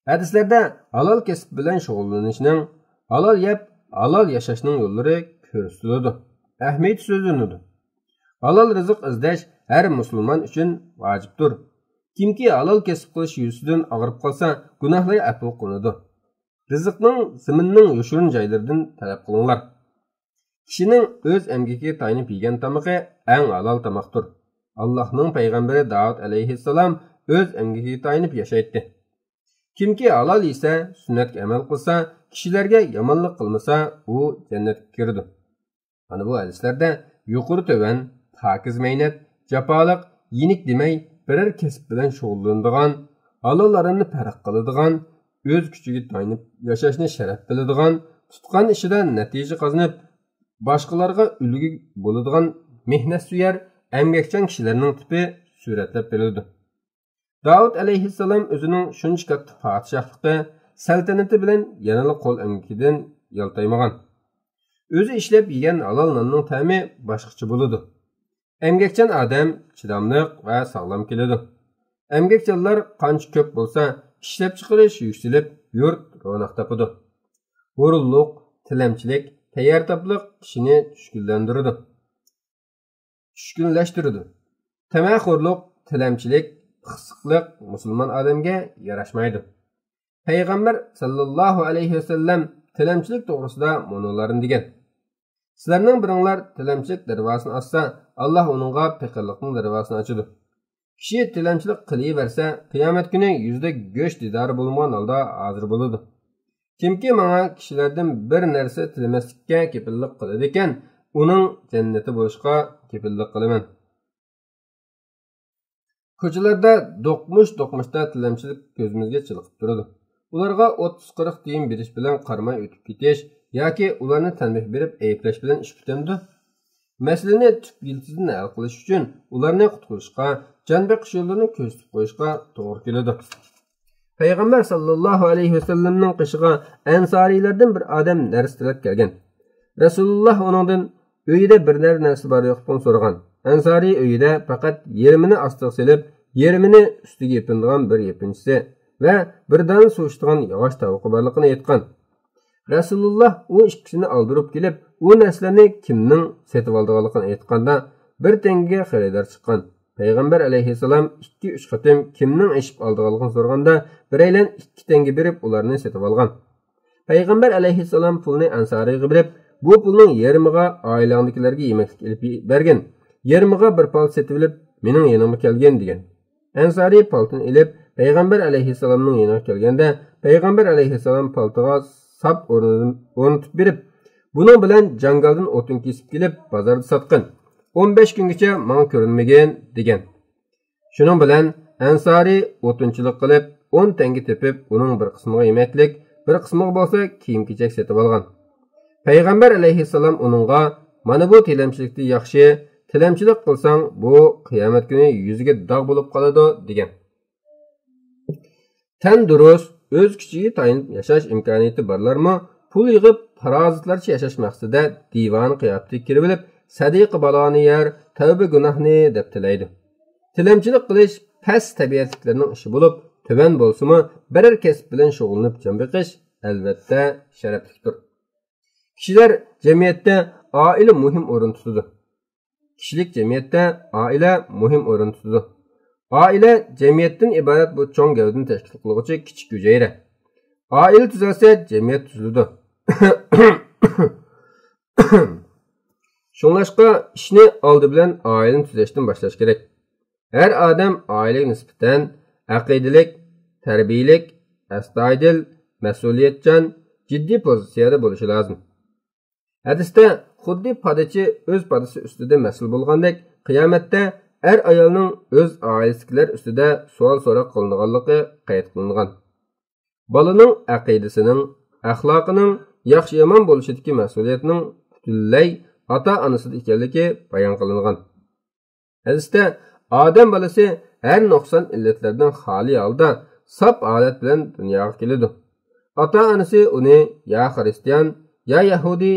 Hadislarda halol kasb bilan shug'ullanishning, halol yeb, halol yashashning yo'llari ko'rsatiladi. Ahmiyat so'zlanadi. Halol rizq izlash har musulmon uchun vojibdir. Kimki halol kasb qilish yuzidan og'rib qolsa, gunohlari afv qilinadi. Rizqning ziminning yoshirin joylaridan talab qilinglar. Kishining o'z emgiga tayinib yegan tamog'i eng halol tamoqdir. Allohning payg'ambari Davud alayhissalom o'z emgiga tayinib yashaydi. Kimki halol yesa, sunnatga amal qilsa, kishilarga yomonlik qilmasa, u jannatga kiradi. Mana bu hadislarda yuqori to'van, pokiz mehnat, jafoliq, yenik demay, biror kasb bilan shug'ullanadigan, halollarini farq qiladigan, o'z kuchiga tayinib yashashni sharaf biladigan, tutgan ishidan natija qozonib, boshqalarga ulgu bo'ladigan mehnat suyar, emgakchan kishilarning tipi suratlab berildi. Davud alayhissalom o'zining shuncha katta podshohligi, saltanati bilan yanada qo'l emgikidan yaltaymagan. O'zi ishlab yegan halol nonning ta'mi boshqacha bo'ladi. Emgakchan odam chidamliq va sog'lom keladi. Emgakchanlar qancha ko'p bo'lsa, ishlab chiqarish yuksalib, yurt ro'naq topadi. Hurulluq, tilamchilik, tayyortoblik kishini tushkunlashtiradi. Tamaxo'rlik, tilamchilik, pixsiqlik musulmon odamga yarashmaydi. Payg'ambar sallallohu alayhi vasallam tilamchilik to'g'risida monolarni degan: "Sizlarning biringlar tilamchilik darvosini ochsa, Alloh uningga piqirliqning darvosini ochadi. Kishi tilamchilik qilaversa, qiyomat kuni yuzda go'sht didori bo'lmagan holda hozir bo'ladi. Kimki menga kishilardan bir narsa tilamaslikka kepillik qiladi ekan, uning jannati bo'lishga kepillik qilaman." Ko'chalarda do'qmush-do'qmushda tilamchilik ko'zimizga chiliqib turadi. Ularga 30-40 tiyim berish bilan qarmay o'tib ketish yoki ularni tanbeh berib ayplash bilan ish bitamdi. Masalani tub yiltizini hal qilish uchun ularni qutqarishga, jon boqish yo'llarini ko'rsatib qo'yishga to'g'ri keladi. Payg'ambar sallallohu alayhi vasallamning qishiga ansariylardan bir odam narsa tilab kelgan. Rasululloh uningdan uyida bir narsa bor yo'qligini so'ragan. Ansariy uyida faqat yermini ostiga silib, yermini ustiga yepindigan bir yepinchisi va birdan suv yog'och tovuqi borligini aytgan. Rasululloh u ikkisini oldirib kelib, u narsalarni kimning setib olganligini aytganda, bir tengiga xaridor chiqqan. Payg'ambar alayhissalom 2-3 qatim kimning ishib olganligini so'raganda, biraylan 2 tengi berib ularni setib olgan. Payg'ambar alayhissalom pulni ansariyga berib, bu pulning yarmiga oilandagilarga yemaklik olib bergan. Yarmiga bir pal setib olib, mening yanıma kelgan degan. Ansari paltini ilib Payg'ambar alayhissalomning yoniga kelganda, Payg'ambar alayhissalom paltiga sap o'rnatib berib, buning bilan jangaldan o'tin kesib kelib, bozorda sotqin. 15 kungacha menga ko'rinmagan degan. Shuning bilan Ansari o'tinchilik qilib, 10 tanga tepib, uning bir qismiga yemaklik, bir qismiga bo'lsa kiyim-kechak sotib olgan. Payg'ambar alayhissalom uningga "Mana bu tilamchilikda yaxshi, tilamchilik qilsang, bu qiyomat kuni yuziga dog' bo'lib qoladi" degan. Tandurust, o'z kuchiga tayanib yashash imkoniyati borlarmi, pul yig'ib parazitlarcha yashash maqsadida divan qiyofatga kirib olib, sadiqa baloni yer, tavba gunohni deb tilaydi. Tilamchilik qilish past tabiatliklarning ishi bo'lib, tuban bo'lsa-mu, biror kasb bilan shug'ullanib jon beqish albatta sharaflidir. Kishilar jamiyatda oila muhim o'rin tutadi. Kishilik jamiyatda oila muhim o'rin tutadi. Oila jamiyatdan iborat bu cho'ng gavdani tashkil qiluvchi kichik hujayra. Oila tuzalsa, jamiyat tuziladi. Shunlashqa ishni oldi bilan oilani tuzashdan boshlash kerak. Har odam oilaga nisbatan aqidalik, tarbiyalik, astoydil, mas'uliyatchan, jiddiy pozitsiyada bo'lishi lozim. Hadisda xuddi podachi o'z podasi ustida mas'ul bo'lgandek, qiyomatda er ayolning o'z oilasidagilar ustida savol so'roq qilinganligi qayd qilingan. Bolaning aqidasining, axloqining yaxshi yomon bo'lishidagi mas'uliyatning butunlay ota-onasida ekanligi bayon qilingan. Hadisda odam bolasi har nuqson illatlardan xoli holda sop holat bilan dunyoga keladi. Ota-onasi uni ya xristian, ya yahudi,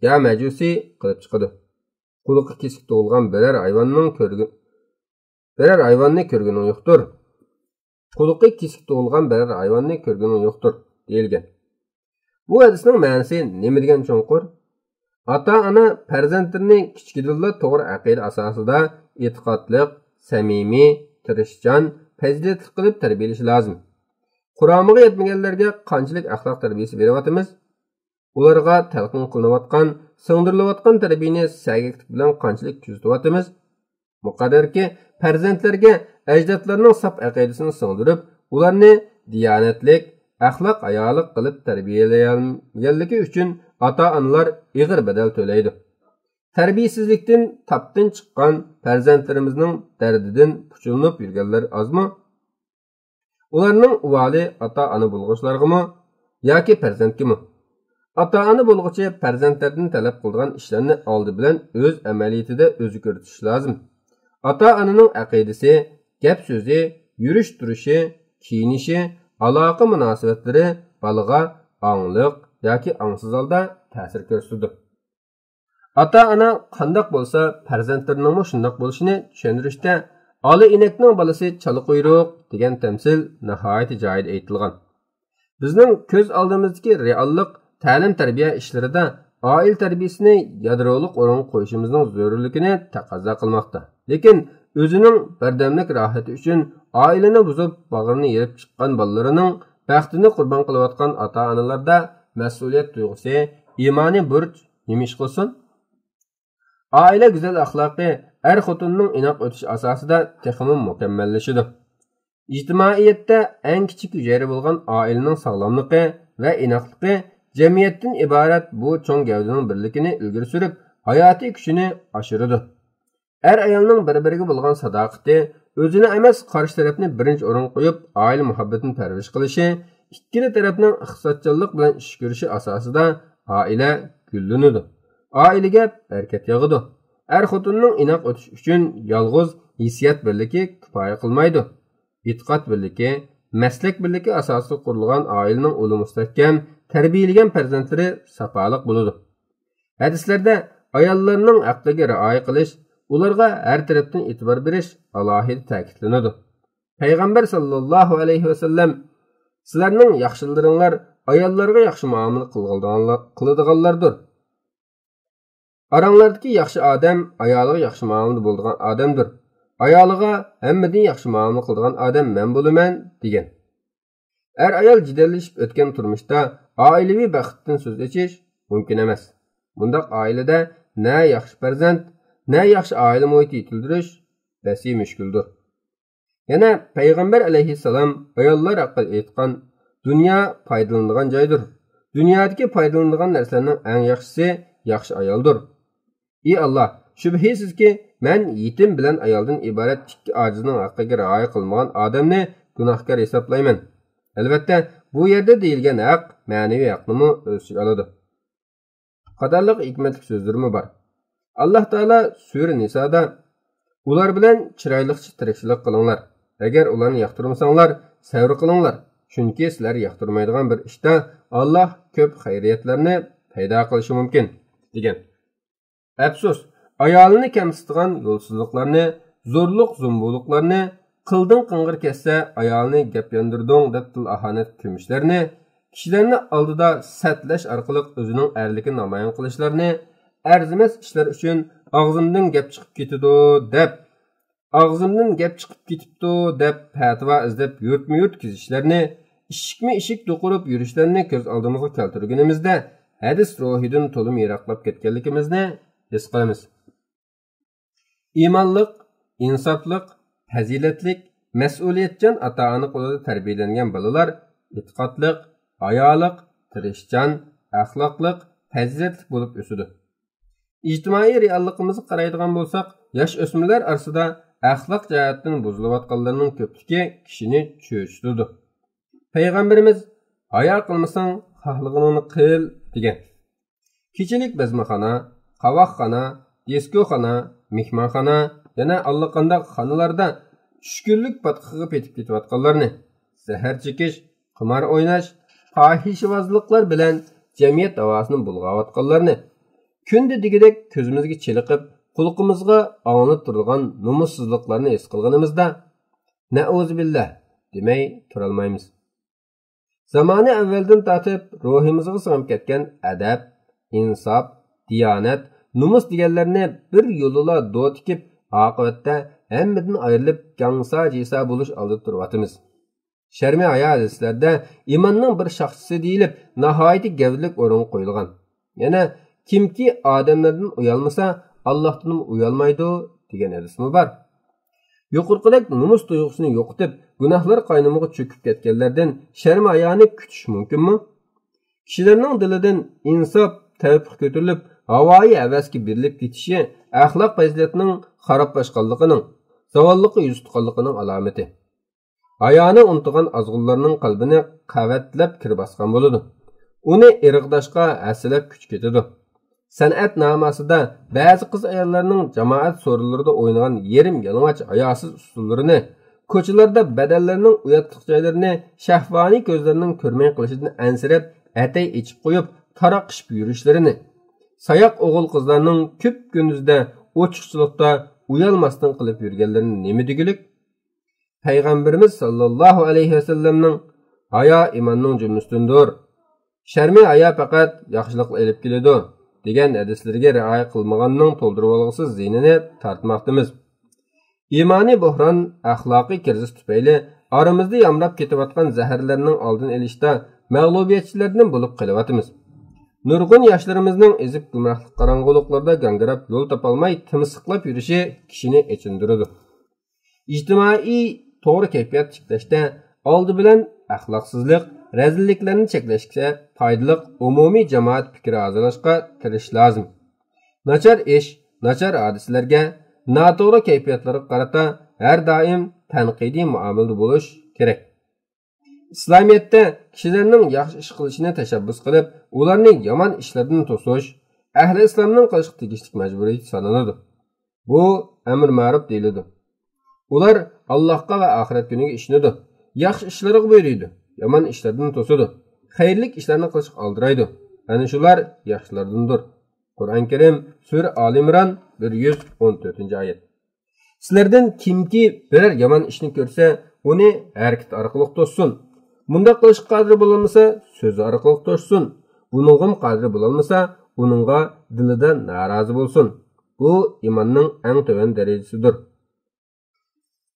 ya majusi qilib chiqadi. Quluqi kesik tug'ilgan biror hayvonni ko'rgani yo'qdir. Quluqi kesik tug'ilgan biror hayvonni ko'rgani yo'qdir deyilgan. Bu hadisning ma'nosi nima degan cho'nqur? Ota-ona farzandlarini kichkidilla to'g'ri aqida asosida e'tiqodli, samimiy, tirishchan, fazilatli qilib tarbiyalash lozim. Qur'oniga yetmaganlarga qanchalik axloq tarbiyasi beryapmiz? Ularga talqin qilinayotgan, singdirilayotgan tarbiyani sagaklik bilan qanchalik kuzatyapmiz? Muqaddarki, farzandlarga ajdodlarning saf aqidasini singdirib, ularni diyonatlik, axloq ayoliq qilib tarbiyalaganligi uchun ota-onalar ig'ir bedel to'laydi. Tarbiyasizlikdan tapdan chiqqan farzandlarimizning dardidan puchilib yurganlar azmi? Ularning uvoli ota-ona bo'lg'uchilargami yoki farzandgami? Ota-ona bo'lg'uchi farzandlardan talab qilgan ishlarni oldi bilan o'z amaliyatida o'zi ko'rsatish lozim. Ota-onaning aqidasi, gap so'zi, yurish turishi, kiyinishi, aloqa munosabatlari bolaga angliq yoki angsiz holda ta'sir ko'rsatadi. Ota-ona qandoq bo'lsa, farzandlarining shundoq bo'lishini tushuntirishda "Ola inakning bolasi chala quyruq" degan tamsil nihoyat joyida aytilgan. Bizning ko'z oldimizdagi reallik ta'lim tarbiya ishlarida oila tarbiyasini yadrolik o'rin qo'yishimizning zarurligini taqozo qilmoqda. Lekin o'zining bardamlik rohati uchun oilani buzib, bag'rini yerib chiqqan bolalarining baxtini qurbon qilayotgan ota-onalarda mas'uliyat tuyg'usi, iymoniy burch nima ish qilsin? Oila go'zal axloqi er-xotinning inoq o'tish asosida texmi mukammallashadi. Ijtimoiyatda eng kichik hujayra bo'lgan oilaning sog'lomligi va inoqligi jamiyatdan iborat bu cho'ng gavdaning birligini ilgari surib, hayotiy kuchini oshiradi. Er-ayolning bir-biriga bo'lgan sadoqati, o'zini emas qarshi tarafni birinchi o'rin qo'yib, oila muhabbatini tarvish qilishi, ikkala tarafning iqtisodchilik bilan ish ko'rishi asosida oila gullanadi. Oilaga barakat yog'adi. Er-xotinning inoq o'tish uchun yolg'iz hissiyat birligi kifoya qilmaydi. E'tiqod birligi, maslak birligi asosida qurilgan oilaning uli mustahkam, tarbiyalagan farzandlari safoliq bo'ladi. Hadislarda ayollarning haqqiga rioya qilish, ularga har tarafdan e'tibor berish alohida ta'kidlanadi. Payg'ambar sallallohu alayhi va sallam sizlarning yaxshilaringlar ayollarga yaxshi muomala qiladiganlardir. Aranglardagi yaxshi odam ayoliga yaxshi muomala bo'ladigan odamdir. Ayoliga hammadan yaxshi muomala qiladigan odam men bo'laman degan. Er-ayol jidallashib o'tgan turmushda oilaviy baxtdan so'z echish mumkin emas. Bundaq oilada na yaxshi farzand, na yaxshi oila muhiti yetildirish basi müşküldür. Yana Peygamber aleyhisselam ayollar haqqında aytgan, dünya faydalanadigan joydir. Dunyodagi faydalanadigan narsalarning eng yaxshisi yaxshi ayoldir. Ey Allah, shubhisizki men yetim bilan ayoldan iborat ikki ojizning haqqiga rioya qilmagan odamni gunohkor hisoblayman. Albatta, bu yerda deyilgan haq ma'naviy haqni o'z ichiga oladi. Qadarliq hikmatli so'zlarmi bor. Alloh taolo sura Nisoda ular bilan chiroyliqcha tirikchilik qilinglar. Agar ularni yoqtirmasanglar, savr qilinglar. Chunki sizlar yoqtirmaydigan bir ishda Alloh ko'p xayriyatlarni paydo qilishi mumkin degan. Afsus, ayolini kamsitgan yo'lsizliklarni, zo'rliq zumbuliqlarni, qilding qing'ir kessa ayolini gap yondirding deb til ahonat ko'mishlarni, kishilarni oldida satlash orqali o'zining erligini namoyon qilishlarini, arzimas ishlar uchun og'zimdan gap chiqib ketibdi deb fatvo izlab yurt kezishlarni, ishikmi-ishik do'qirib yurishlarni ko'z oldimizga keltirganimizda hadis ruhidan to'lim yiroqlab ketganligimizni his qilamiz. Iymonliq, insofliq, fazilatlik, mas'uliyatchan ota-ona qo'lida tarbiyalangan bolalar e'tiqodliq, hayoliq, tirishchan, axloqliq, fazilatli bo'lib o'sadi. Ijtimoiy realligimizga qaraydigan bo'lsak, yosh o'smirlar orasida axloq jihatdan buzilayotganlarning ko'pligi kishini cho'chitadi. Payg'ambarimiz hayo qilmasang xohlaganingni qil degan. Kechilik bazmaxona, qavoqxona, diskoxona, mehmonxona, yana allaqanday xonalarda tushkunlik patqiga petib ketayotganlarni, zahar chekish, qimor o'ynash, fohishvozliklar bilan jamiyat havosini bulg'ayotganlarni, kunda degidek ko'zimizga chiliqib, qulqimizga og'inib turgan nomussizliklarni his qilganimizda na'uzubillah demay turolmaymiz. Zamoni avvaldan tortib ruhimizga singib ketgan adab, insof, diyonat, numus deganlarni bir yo'lila do't tikib, oqibatda hammadan ayrilib gangsa-jisa bo'lish oldida turyapmiz. Sharmi hayo hadislarda iymonning bir shaxsisi deyilib, nihoyat gavlik o'rin qo'yilgan. Yana kimki odamlardan uyalmasa, Allohdan uyalmaydi degan hadismi bor. Yuqorqidek numus tuyg'usini yo'qotib, gunohlar qaynamiga cho'kib ketganlardan sharm hayoni kutish mumkinmi? Kishilarning dilidan insof, tavfiq ko'tarilib, havoyi havasga berilib ketishi axloq fazilatining xaroblashganligining, zavolliqqa yuz tutganligining alomati. Hayoni unutgan azg'unlarning qalbini qavatlab kir bosgan bo'ladi. Uni irg'dashga aslab kuch ketadi. San'at namasida ba'zi qiz ayollarning jamoat so'rinlarida o'ynagan yerim yalang'och hayosiz usullarini, ko'chalarda badallarining uyatliq joylarini shahvoniy ko'zlarining ko'rmay qilishidan ansirab, atay ichib qo'yib, taraqishib yurishlarini, sayoq o'g'il qizlarning ko'p kunduzda ochiqchilikda uyalmasdan qilib yurganlarini nima degilik? Payg'ambarimiz sallallohu alayhi vasallamning hayo imonning jumlasidandir. Sharmi hayo faqat yaxshilik elib keladi degan hadislarga rioya qilmaganning to'ldirib olg'isiz ziynini tortmoqdamiz. Iymoniy buhron, axloqiy kriz tufayli aramizda yamrab ketayotgan zaharlarning oldini olishda mag'lubiyatchilardan bo'lib qolyapmiz. Nurg'un yoshlarimizning ezib gumrohlik qorong'uliqlarda gangirab yo'l topolmay timsiqlab yurishi kishini echindiradi. Ijtimoiy to'g'ri kayfiyat tiklashda oldi bilan axloqsizlik, razilliklarni cheklashga foydali umumiy jamoat fikri azalashga kirish lozim. Nachar ish, nachar hodisalarga, noto'g'ri kayfiyatlarga qarata har doim tanqidiy muomalada bo'lish kerak. İslamiyatda kishilarning yaxshi ish qilishini tashabbus qilib, ularni yomon ishlardan to'sish ahli islomning qilishga tegishli majburiyat sanaladi. Bu amr ma'ruf deyiladi. Ular Allohga va oxirat kuniga ishonadi. Yaxshi ishlarga buyuradi, yomon ishlardan to'sadi. Xayrli ishlarni qilishga oldiraydi. Ana shular yaxshilardandir. Qur'on Karim sura Ali Imron 114-oyat. Sizlardan kimki biror yomon ishni ko'rsa, uni harakat orqali to'ssin. Bunda qilish qodir bo'lmasa, so'z orqali to'ssin. Buningga qodir bo'lmasa, uningga dilidan norozi bo'lsin. Bu iymonning eng to'van darajasidir.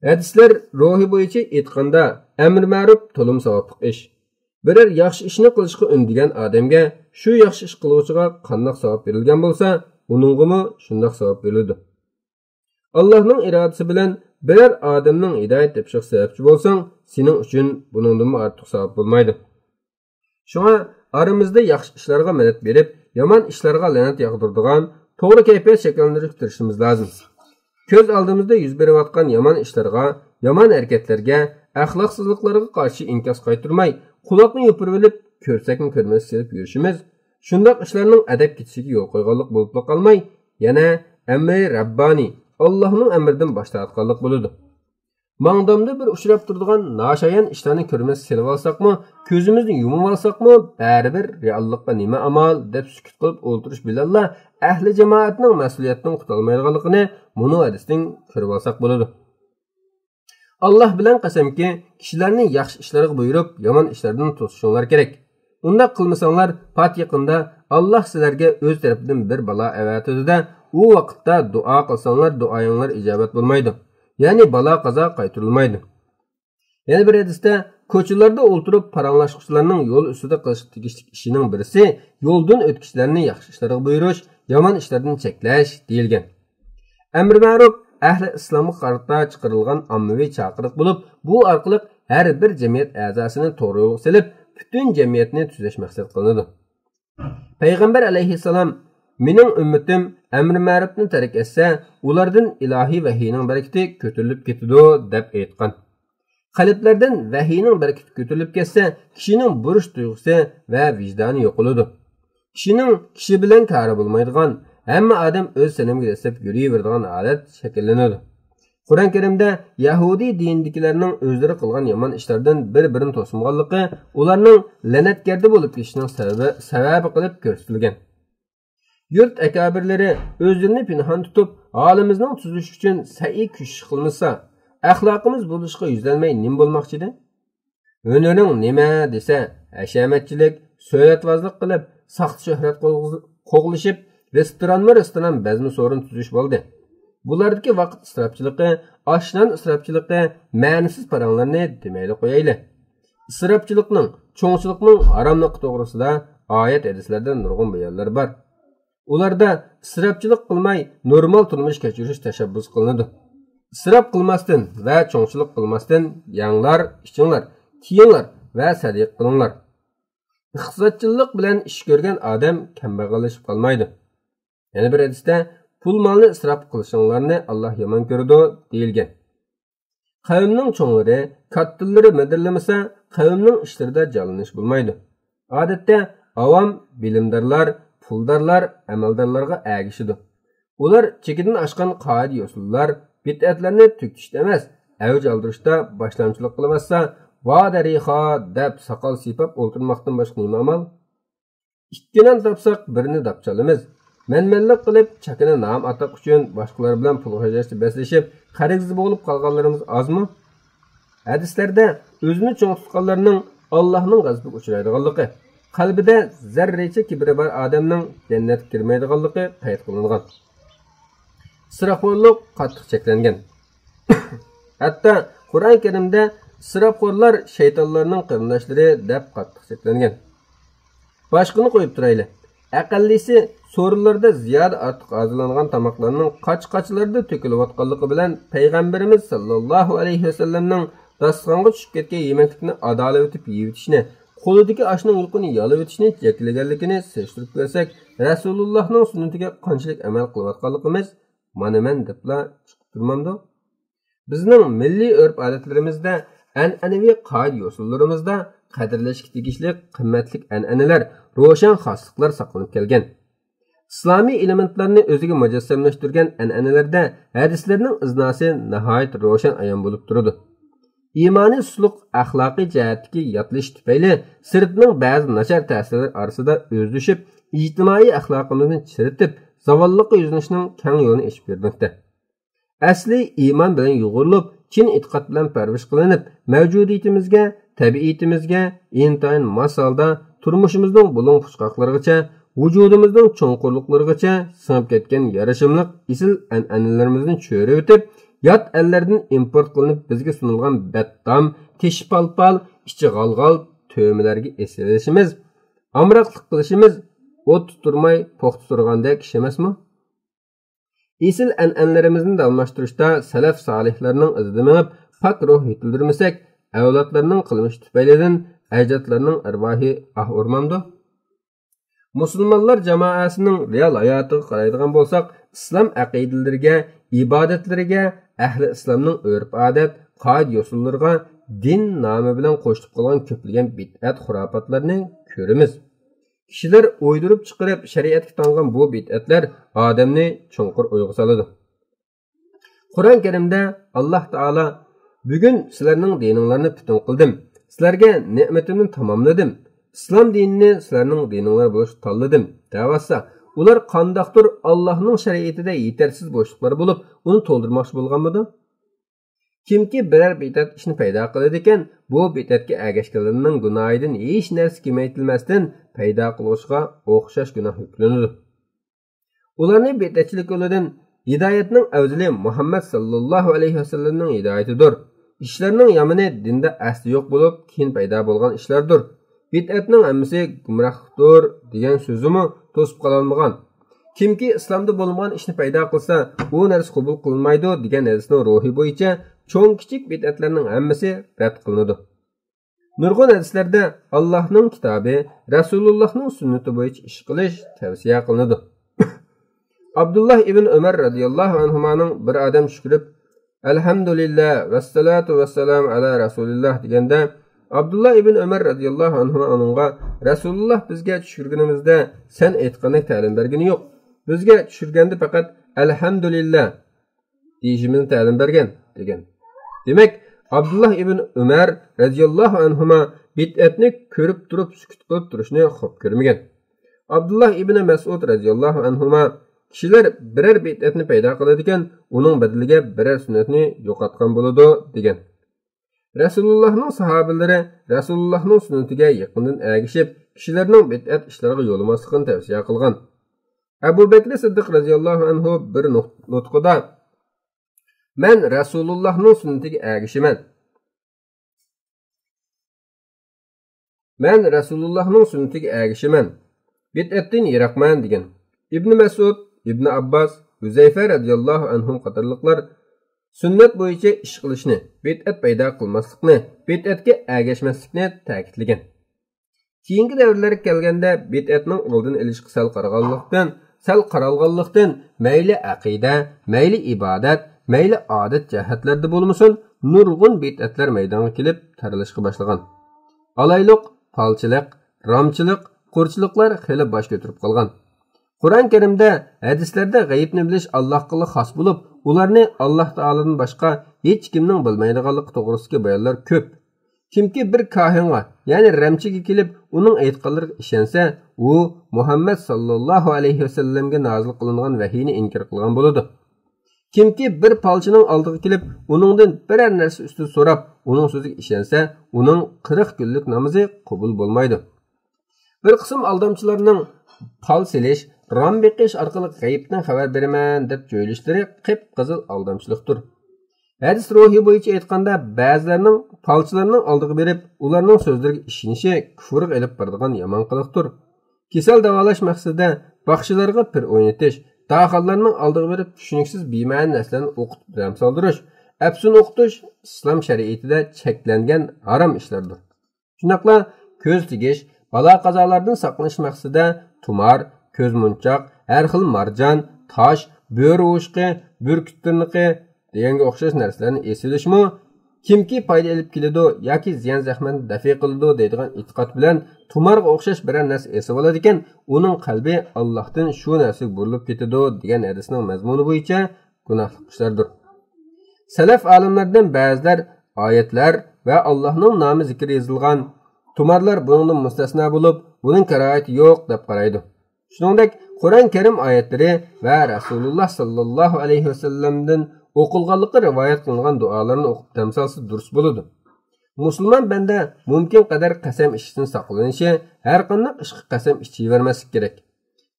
Hadislar ruhi bo'yicha aytganda amr ma'ruf to'lim savobli ish. Biror yaxshi ishni qilishga undigan odamga shu yaxshi ish qiluvchiga qanday savob berilgan bo'lsa, uningga shunday savob beriladi. Allohning irodasi bilan biror odamning hidoyat tepishiga sababchi bo'lsang, sening uchun buningdan ortiq savob bo'lmaydi. Shunga aramizda yaxshi ishlarga madad berib, yomon ishlarga la'nat yog'diradigan to'g'ri kayfiyat shakllantirishga tirishimiz lozim. Ko'z oldimizda yuz berayotgan yomon ishlarga, yomon harakatlarga, axloqsizliklarga qarshi inkos qaytarmay, quloqni yopirib olib, ko'rsakni ko'rmas silib yurishimiz, shundoq ishlarning adab ketishiga yo'l qo'yganlik bo'lib qolmay, yana amri rabbani, Allohning amridan bosh tortganlik bo'ladi. Mangdamda bir uchrab turadigan nashayan ishlarni ko'rmas silib olsaqmi, ko'zimizni yumib olsaqmi, baribir reallikqa nima amal deb sukut qilib o'ltirish bilanla ahli jamoatning mas'uliyatidan qutulmaydiganligini bunu hadisdan ko'rib olsak bo'ladi. Allah bilan qasamki, kishilarni yaxshi ishlarga buyurib, yomon ishlardan to'sishinglar kerak. Unda qilmasanglar, pat yaqinda Allah sizlarga o'z tarafidan bir balo avatadida, u vaqtda duo qilsanglar, duoyinglar ijobat bo'lmaydi. Ya'ni balo qazo qaytarilmaydi. Yana bir hadisda ko'chalarda o'ltirib paranglashuvchilarning yo'l ustida qilish tegishli ishining birisi yo'ldan o'tkishlarni yaxshi ishlarga buyurish, yomon ishlardan cheklash deyilgan. Amr ma'ruf ahli islomga qarata chiqarilgan ommaviy chaqiriq bo'lib, bu orqali har bir jamiyat a'zosini to'g'ri yo'lga solib, butun jamiyatni tuzash maqsad qilinadi. Payg'ambar alayhissalom mening ummatim amr ma'rufni tark etsa, ulardan ilohiy vahiyning barakati ko'tarilib ketadi deb aytgan. Qalblardan vahiyning barakati ko'tarilib ketsa, kishining burish tuyg'usi va vijdoni yo'qoladi. Kishining kishi bilan kari bo'lmaydigan, hamma odam o'z sanamiga dastlab yuraveradigan holat shakllanadi. Qur'on Karimda Yahudi dindikilarning o'zlari qilgan yomon ishlardan bir-birini to'smaganligi, ularning la'natgarda bo'lib ketishining sababi qilib ko'rsatilgan. Yurt akabirlari o'zlarini pinhon tutib, olimizning tuzish uchun sa'iy kuch qilmasa, axloqimiz bo'lishga yuzlanmay nim bo'lmoqchidi? Hunaring nima desa, hashamatchilik, so'ratvozlik qilib, saxt shuhrat qo'g'lishib, restoran bazmi so'rin tuzish bo'ldi. Bulardagi vaqt isrofchiligi, oshnan isrofchiligi, ma'nisiz paranglarni demayli qo'yayli. Isrofchilikning, cho'ngchilikning haromligi to'g'risida oyat hadislarda nurg'un bayonlar bor. Ularda isrofchilik qilmay normal turmush kechirish tashabbus qilinadi. İsraf qilmasdan va cho'ngchilik qilmasdan yanglar, ichinglar, kiyinglar va sadiq qilinglar. Iqtisodchilik bilan ish ko'rgan odam kambag'allashib qolmaydi. Yana bir hadisda pul molni isrof qilishinglarni Alloh yomon ko'radi deyilgan. Qavmning cho'nglari, kattallari madirlamasa, qavmning ishlarida jalinish bo'lmaydi. Odatda avam bilimdorlar, puldorlar, amaldorlarga agishidi. Ular chekidan oshgan qoida usullar, bid'atlarni tugitishda emas, avj oldirishda boshlamchilik qilmasa, va dariha deb soqol sipab o'ltirmoqdan boshqa nima amal? Ikkidan topsaq birini dapchalamiz. Manmanlik qilib, chakana nom atoq uchun boshqalar bilan pul hajashib beslashib, qarzsiz bo'lib qolganlarimiz ozmi? Hadislarda o'zini cho'ng tutganlarning Allohning g'azabiga uchraydiganligi, qalbida zarracha kibri bor odamning jannatga kirmaydiganligi qayd qilingan. İsrofxo'rlik qattiq cheklangan. Hatto Qur'on Karimda isrofxo'rlar shaytonlarning qarindoshlari deb qattiq cheklangan. Boshqani qo'yib turayli. Aqallisi so'rinlarda ziyoda ortiq hazırlangan tamoqlarning qoch-qochlarda to'kilayotganligi bilan payg'ambarimiz sallallohu alayhi vasallamning dasturxonga tushib ketgan yemeklikni adolat etib yeyitishni, qo'lidagi oshning yulqini yalab o'tishni cheklaganligini seztirib ko'rsak, Rasulullohning sunnatiga qanchalik amal qilayotganligimiz mana men debla chiqib turmamdi. Bizning milliy urf-odatlarimizda, an'anaviy qoida usullarimizda qadrlashga tegishli qimmatli an'analar, ro'shan xosliklar saqlanib kelgan. İslomiy elementlarni o'ziga mujassamlashtirgan an'analarda hadislarning iznasi nihoyat ro'shan ayon bo'lib turadi. İmani susluq axloqiy jihatdagi yotilish tufayli sirtning ba'zi nachar ta'sirlar orasida o'zlashib, ijtimoiy axloqimizni chiritib, zavallıqqa yüzünüşünün keng yo'lini açıp vermekte. Asli iman bilan yo'g'rilib, chin e'tiqod bilan parvish qilinib, mavjudiyatimizga, tabiiyatimizga, intayin masalda turmushimizning bulung puchqoqlarigacha, vujudimizning cho'nqurliqlarigacha singib ketgan yarashimliq isil an'analarimizni cho'rib o'tib, yot ellardan import qilinib bizga sunilgan baddam, teshpalpal, ichi g'alg'al to'milarga esilishimiz, amroqlik qilishimiz o't turmay po'xta turgandek ish emasmi? Esil an'analarimizni almashtirishda salaf solihlarning izida minib, pak ruh yetildirmasak, avlodlarning qilmish tufaylidan ajdodlarning arvohi urmamdi. Musulmonlar jamoasining real hayotiga qaraydigan bo'lsak, islom aqidalariga, ibodatlariga, ahli islomning urf-odat, qoida-usullariga din nomi bilan qo'shib qolgan ko'plagan bid'at xurofotlarni ko'ramiz. Kishilar o'ydirib chiqarib shariatga tangan bu bid'atlar odamni chunqur o'yga soladi. Qur'on Karimda Alloh taolo bugun sizlarning dininglarni butun qildim. Sizlarga ne'matimni tamomladim. İslam dinini sizlarning dininglar bo'lishni tanladim. Davasa ular qandaqdir Allohning shariatida yetarsiz bo'shliqlar bo'lib, uni to'ldirmoqchi bo'lganmidi? Kimki biror bid'at ishni paydo qiladi ekan, bu bid'atga ergashganlarning gunohidan hech narsa kamaytilmasdan paydo qilishga o'xshash gunoh yuklanadi. Ularni bid'atchilik yo'lidan hidoyatning afzali Muhammad sallallohu alayhi vasallamning hidoyatidir. Ishlarning yomoni dinda asli yo'q bo'lib, keyin paydo bo'lgan ishlardir. Bid'atning hammasi gumrohdir degan so'zimi to'sib qololmagan. Kimki islomda bo'lmagan ishni paydo qilsa, u narsa qabul qilinmaydi degan hadisning ruhi bo'yicha cho'ng kichik bid'atlarning hammasi rad qilinadi. Nurg'un hadislarda Allohning kitobi, Rasulullohning sunnati bo'yicha ish qilish tavsiya qilinadi. Abdullah ibn Umar radhiyallohu anhuning bir odam shukrib, "Alhamdulillah vassalatu vassalam ala Rasulillah" deganda Abdullah ibn Umar radhiyallohu anhu onunga Rasululloh bizga tushirganimizda sen aytgandek ta'lim bergani yo'q. Bizga tushirganda faqat alhamdulillah deyishimizni ta'lim bergan degan. Demak, Abdullah ibn Umar radhiyallohu anhu bid'atni ko'rib turib sukut qilib turishni xo'p ko'rmagan. Abdullah ibn Mas'ud radhiyallohu anhu kishilar biror bid'atni paydo qiladi ekan, uning badaliga biror sunnatni yo'qotgan bo'ladi degan. Rasulullahning sahobalari Rasulullahning sunnatiga yaqindan ergashib, kishilarning bid'at ishlariga yo'lamasligini tavsiya qilgan. Abu Bakr Siddiq radhiyallohu anhu bir nutqida "Men Rasulullahning sunnatiga ergashaman. Men Rasulullahning sunnatiga ergashaman. Bid'atdan yiroqman" degan. Ibn Mas'ud, Ibn Abbas, Huzayfa radhiyallohu anhum qatorliqlar sunnat bo'yicha ish qilishni, bid'at paydo qilmaslikni, bid'atga ergashmaslikni ta'kidlagan. Keyingi davrlarga kelganda bid'atning oldini olishga sal qaralganlikdan mayli aqida, mayli ibodat, mayli odat jihatlarda bo'lmasin, nurg'un bid'atlar maydonga kelib taralishga boshlagan. Alayliq, falchilik, ramchilik, qo'rchiliklar xili bosh ko'tarib qolgan. Qur'on Karimda hadislarda g'aybni bilish Allohga xos bo'lib, ularni Alloh taoladan boshqa hech kimning bilmaydiganligi to'g'risidagi bayonlar ko'p. Kimki bir kohinga, ya'ni ramchiga kelib, uning aytganlariga ishonsa, u Muhammad sallallohu alayhi vasallamga nozil qilingan vahiyni inkor qilgan bo'ladi. Kimki bir palchining oldiga kelib, uningdan biror narsa ustida so'rab, uning so'ziga ishonsa, uning 40 kunlik namozi qabul bo'lmaydi. Bir qism aldamchilarning pal selish, ram beqish orqali g'aybdan xabar beraman deb jo'ylishlari qip-qizil aldamchilikdir. Hadis ruhi bo'yicha aytganda, ba'zilarning falchilarning oldiga berib, ularning so'zlariga ishonishi kufrga olib boradigan yomon qiliqdir. Kasal davolash maqsadida baxshilarga pir o'ynatish, daxillarning oldiga berib tushuniksiz bema'ni narsalarni o'qitib dam soldirish, afsun o'qitish islom shariatida cheklangan harom ishlardir. Shunaqla ko'z tegish, balo qazolardan saqlanish maqsadida tumar, ko'z munchoq, har xil marjon, tosh, bo'ri o'shqi, burkut tirniqi deganga o'xshash narsalarni esilishmi, kimki foyda olib keladi yoki ziyon zahmatni dafi qiladi deydigan e'tiqod bilan tumarga o'xshash biror narsa esib oladi ekan, uning qalbi Allohdan shu narsaga burilib ketadi degan hadisning mazmuni bo'yicha gunohli ishlardir. Salaf olimlaridan ba'zilar oyatlar va Allohning nomi zikr yozilgan tumarlar bundan mustasno bo'lib, buning karohati yo'q deb qaraydi. Shuningdek, Qur'on Karim oyatlari va Rasululloh sallallohu alayhi vasallamdan o'qilganligi rivoyat qilingan duolarni o'qib tamsolsiz durust bo'ladi. Musulmon banda mumkin qadar qasam ichishdan saqlanishi, har qanday ishga qasam ichavermaslik kerak.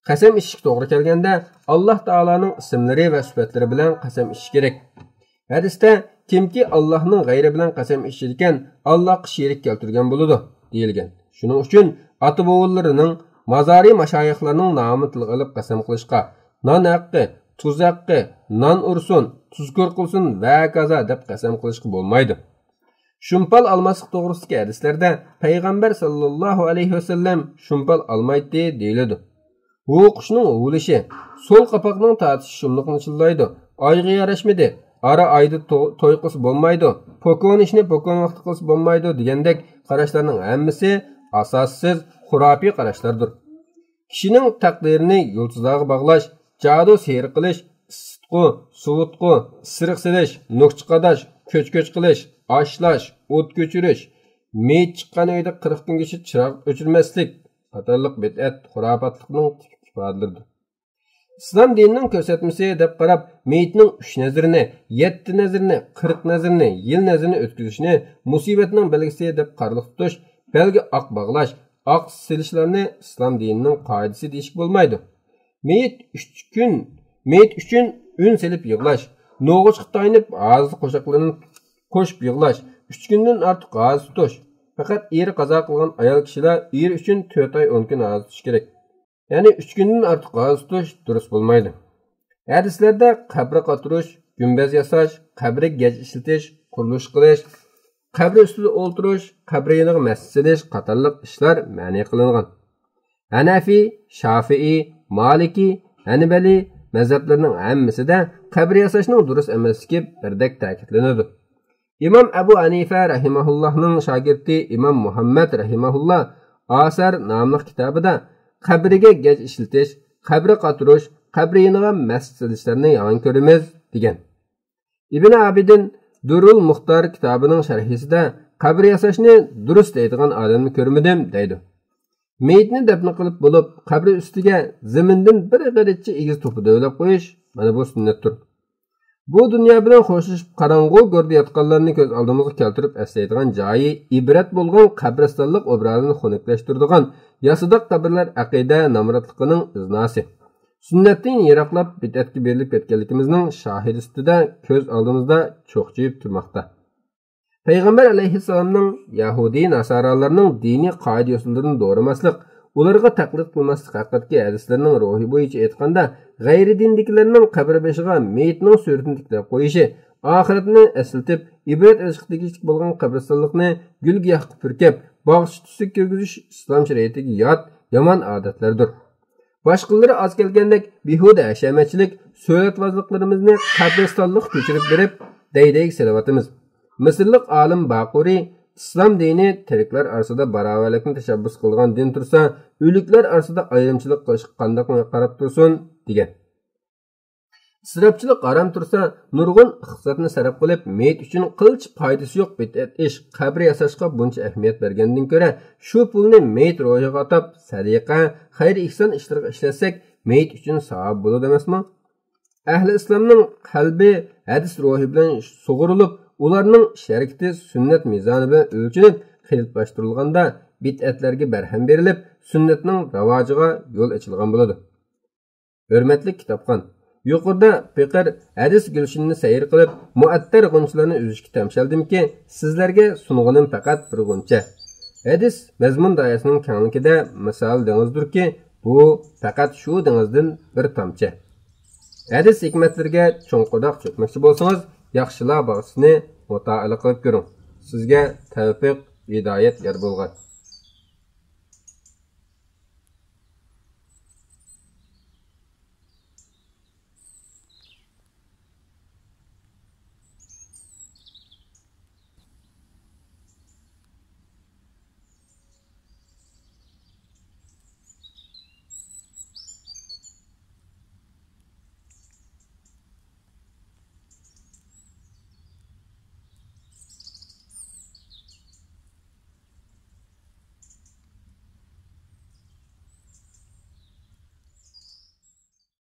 Qasam ichish to'g'ri kelganda Alloh taolaning ismlari va sifatlari bilan qasam ichish kerak. Hadisda kimki Allohning g'ayri bilan qasam ichar ekan, Allohga sherik keltirgan bo'ladi deyilgan. Shuning uchun ota-bobolarning mazari mashayihlarining nomini tilga olib qasam qilishga, non haqqi, tuzaqqa, non ursun, tuzko'r qilsin va kaza deb qasam qilishga bo'lmaydi. Shumpal almaslik to'g'risidagi hadislarda payg'ambar sallallohu alayhi vasallam shumpal almaydi deyiladi. Bu qushning o'lishi, so'l qapoqning tortishi shumliqni chillaydi. Oyga yarashmadi. Ara ayda to'y qilsa bo'lmaydi. Pokon ishni pokon vaqti qilsa bo'lmaydi degandek qarashlarning hammasi asossiz, xurafiy qarashlardir. Kishining taqdirini yulduzlarga bog'lash, jadu sehr qilish, isitqu, suvutqu, isiriq silish, nuqchi qadash, ko'ch qilish, ashlash, o't ko'chirish, meyit chiqqan uyda 40 kungacha chiroq o'chirmaslik qatorliq bid'at, xurofotlikning tipik ifodalaridir. İslam dinining ko'rsatmasi deb qarab, meyitning 3 nazirini, 7 nazirini, 40 nazirini, yil nazirini o'tkazishni musibatning belgisi deb qarliq tutish, belgi oq bog'lash, oq silishlarni islom dinining qoidasi deyish bo'lmaydi. Meyit uchun un silib yig'lash, no'g'ich tayinib g'azli qo'shiqlarini qo'shib yig'lash, 3 kundan ortiq g'az tutish. Faqat eri qazo qilgan ayol kishilar eri uchun 4 oy 10 kun g'az tutish kerak. Yani 3 gündən artıq g'az tutish durust bo'lmaydi. Hadislarda qabri qatirish, gumbaz yasash, qabri gej ishlatish, qurilish qilish, qabri ustida o'ltirish, qabri yoniga masjid silish qatorliq ishlar ma'ni qilingan. Hanafi, Shafi'i, Maliki, Hanbali mazhablarining hammasida qabri yasashning durust emasligi birdek ta'kidlanadi. İmam Abu Hanifa rahimahullohning shogirdi İmam Muhammad rahimahulloh Asar nomli kitobida qabriga gej ishlatish, qabri qatirish, qabri yoniga masjid silishlarni yomon ko'ramiz degan. Ibn Abidin Durul Muxtar kitobining sharhisida qabri yasashni durust deydigan odamni ko'rmadim deydi. Meyitni dafn qilib bo'lib, qabri ustiga zamindan bir g'aricha egiz to'pi davlab qo'yish mana bu sunnatdir. Bu dunyo bilan xo'shishib qarang'u go'rda yotganlarni ko'z oldimizga keltirib eslaydigan joyi ibrat bo'lgan qabristonlik obrazini xunuklaştiradigan yasidaq qabrlar aqida namratligining iznasi. Sunnatdan yiroqlab bid'atga berilib ketganligimizning shohidi ustida ko'z oldimizda cho'qchiyib turmoqda. Payg'ambar alayhissalomning Yahudi nasoralarning diniy qoida usullarini do'rimaslik, ularga taqlid qilmaslik haqidagi hadislarining ruhi bo'yicha aytganda, g'ayri dinliklarning qabr beshiga meyitning suratini tiklab qo'yishi, oxiratni eslatib, ibrat ishqidagi bo'lgan qabristonlikni gulgiyoh qilib purkab, bog'chi tusib kirgizish islom shariatiga yot, yomon odatlardir. Boshqalari oz kelgandek behuda hashamatchilik, suratbozliklarimizni qabristonlik ko'chirib berib, dayday salavatimiz. Misrlik olim Baquri İslam dini tiriklar arasida barobarlikni tashabbus qilgan din tursa, o'liklar arasida ayrimchilik qilish qanday qarab tursin degan. Isrofchilik harom tursa, nurg'un iqtisodni sarf qilib, meyit uchun qilch foydasi yo'q bid'at ish, qabr yasashga buncha ahamiyat bergandan ko'ra, shu pulni meyit ro'yiga atab, sadiqa, xayr ihson ishlarga ishlatsak, meyit uchun savob bo'ladi emasmi? Ahli islomning qalbi hadis ro'yi bilan sug'urilib, ularning sharikati sunnat mezoni bilan o'lchinib, qiyinlashtirilganda bid'atlarga barham berilib, sunnatning ravojiga yo'l ochilgan bo'ladi. Hurmatli kitobxon, yuqorida fiqr hadis gulshinni sayr qilib, muattar g'unchalarni uzishga tamshaldimki, sizlarga sunug'anim faqat bir g'uncha. Hadis mazmun doirasining kengligida misol dengizdirki, bu faqat shu dengizdan bir tomchi. Hadis hikmatlariga cho'nqodoq cho'kmoqchi bo'lsangiz, yaxshilar bahsini mutolaa qilib ko'ring. Sizga tavfiq, hidoyat yor bo'lgan.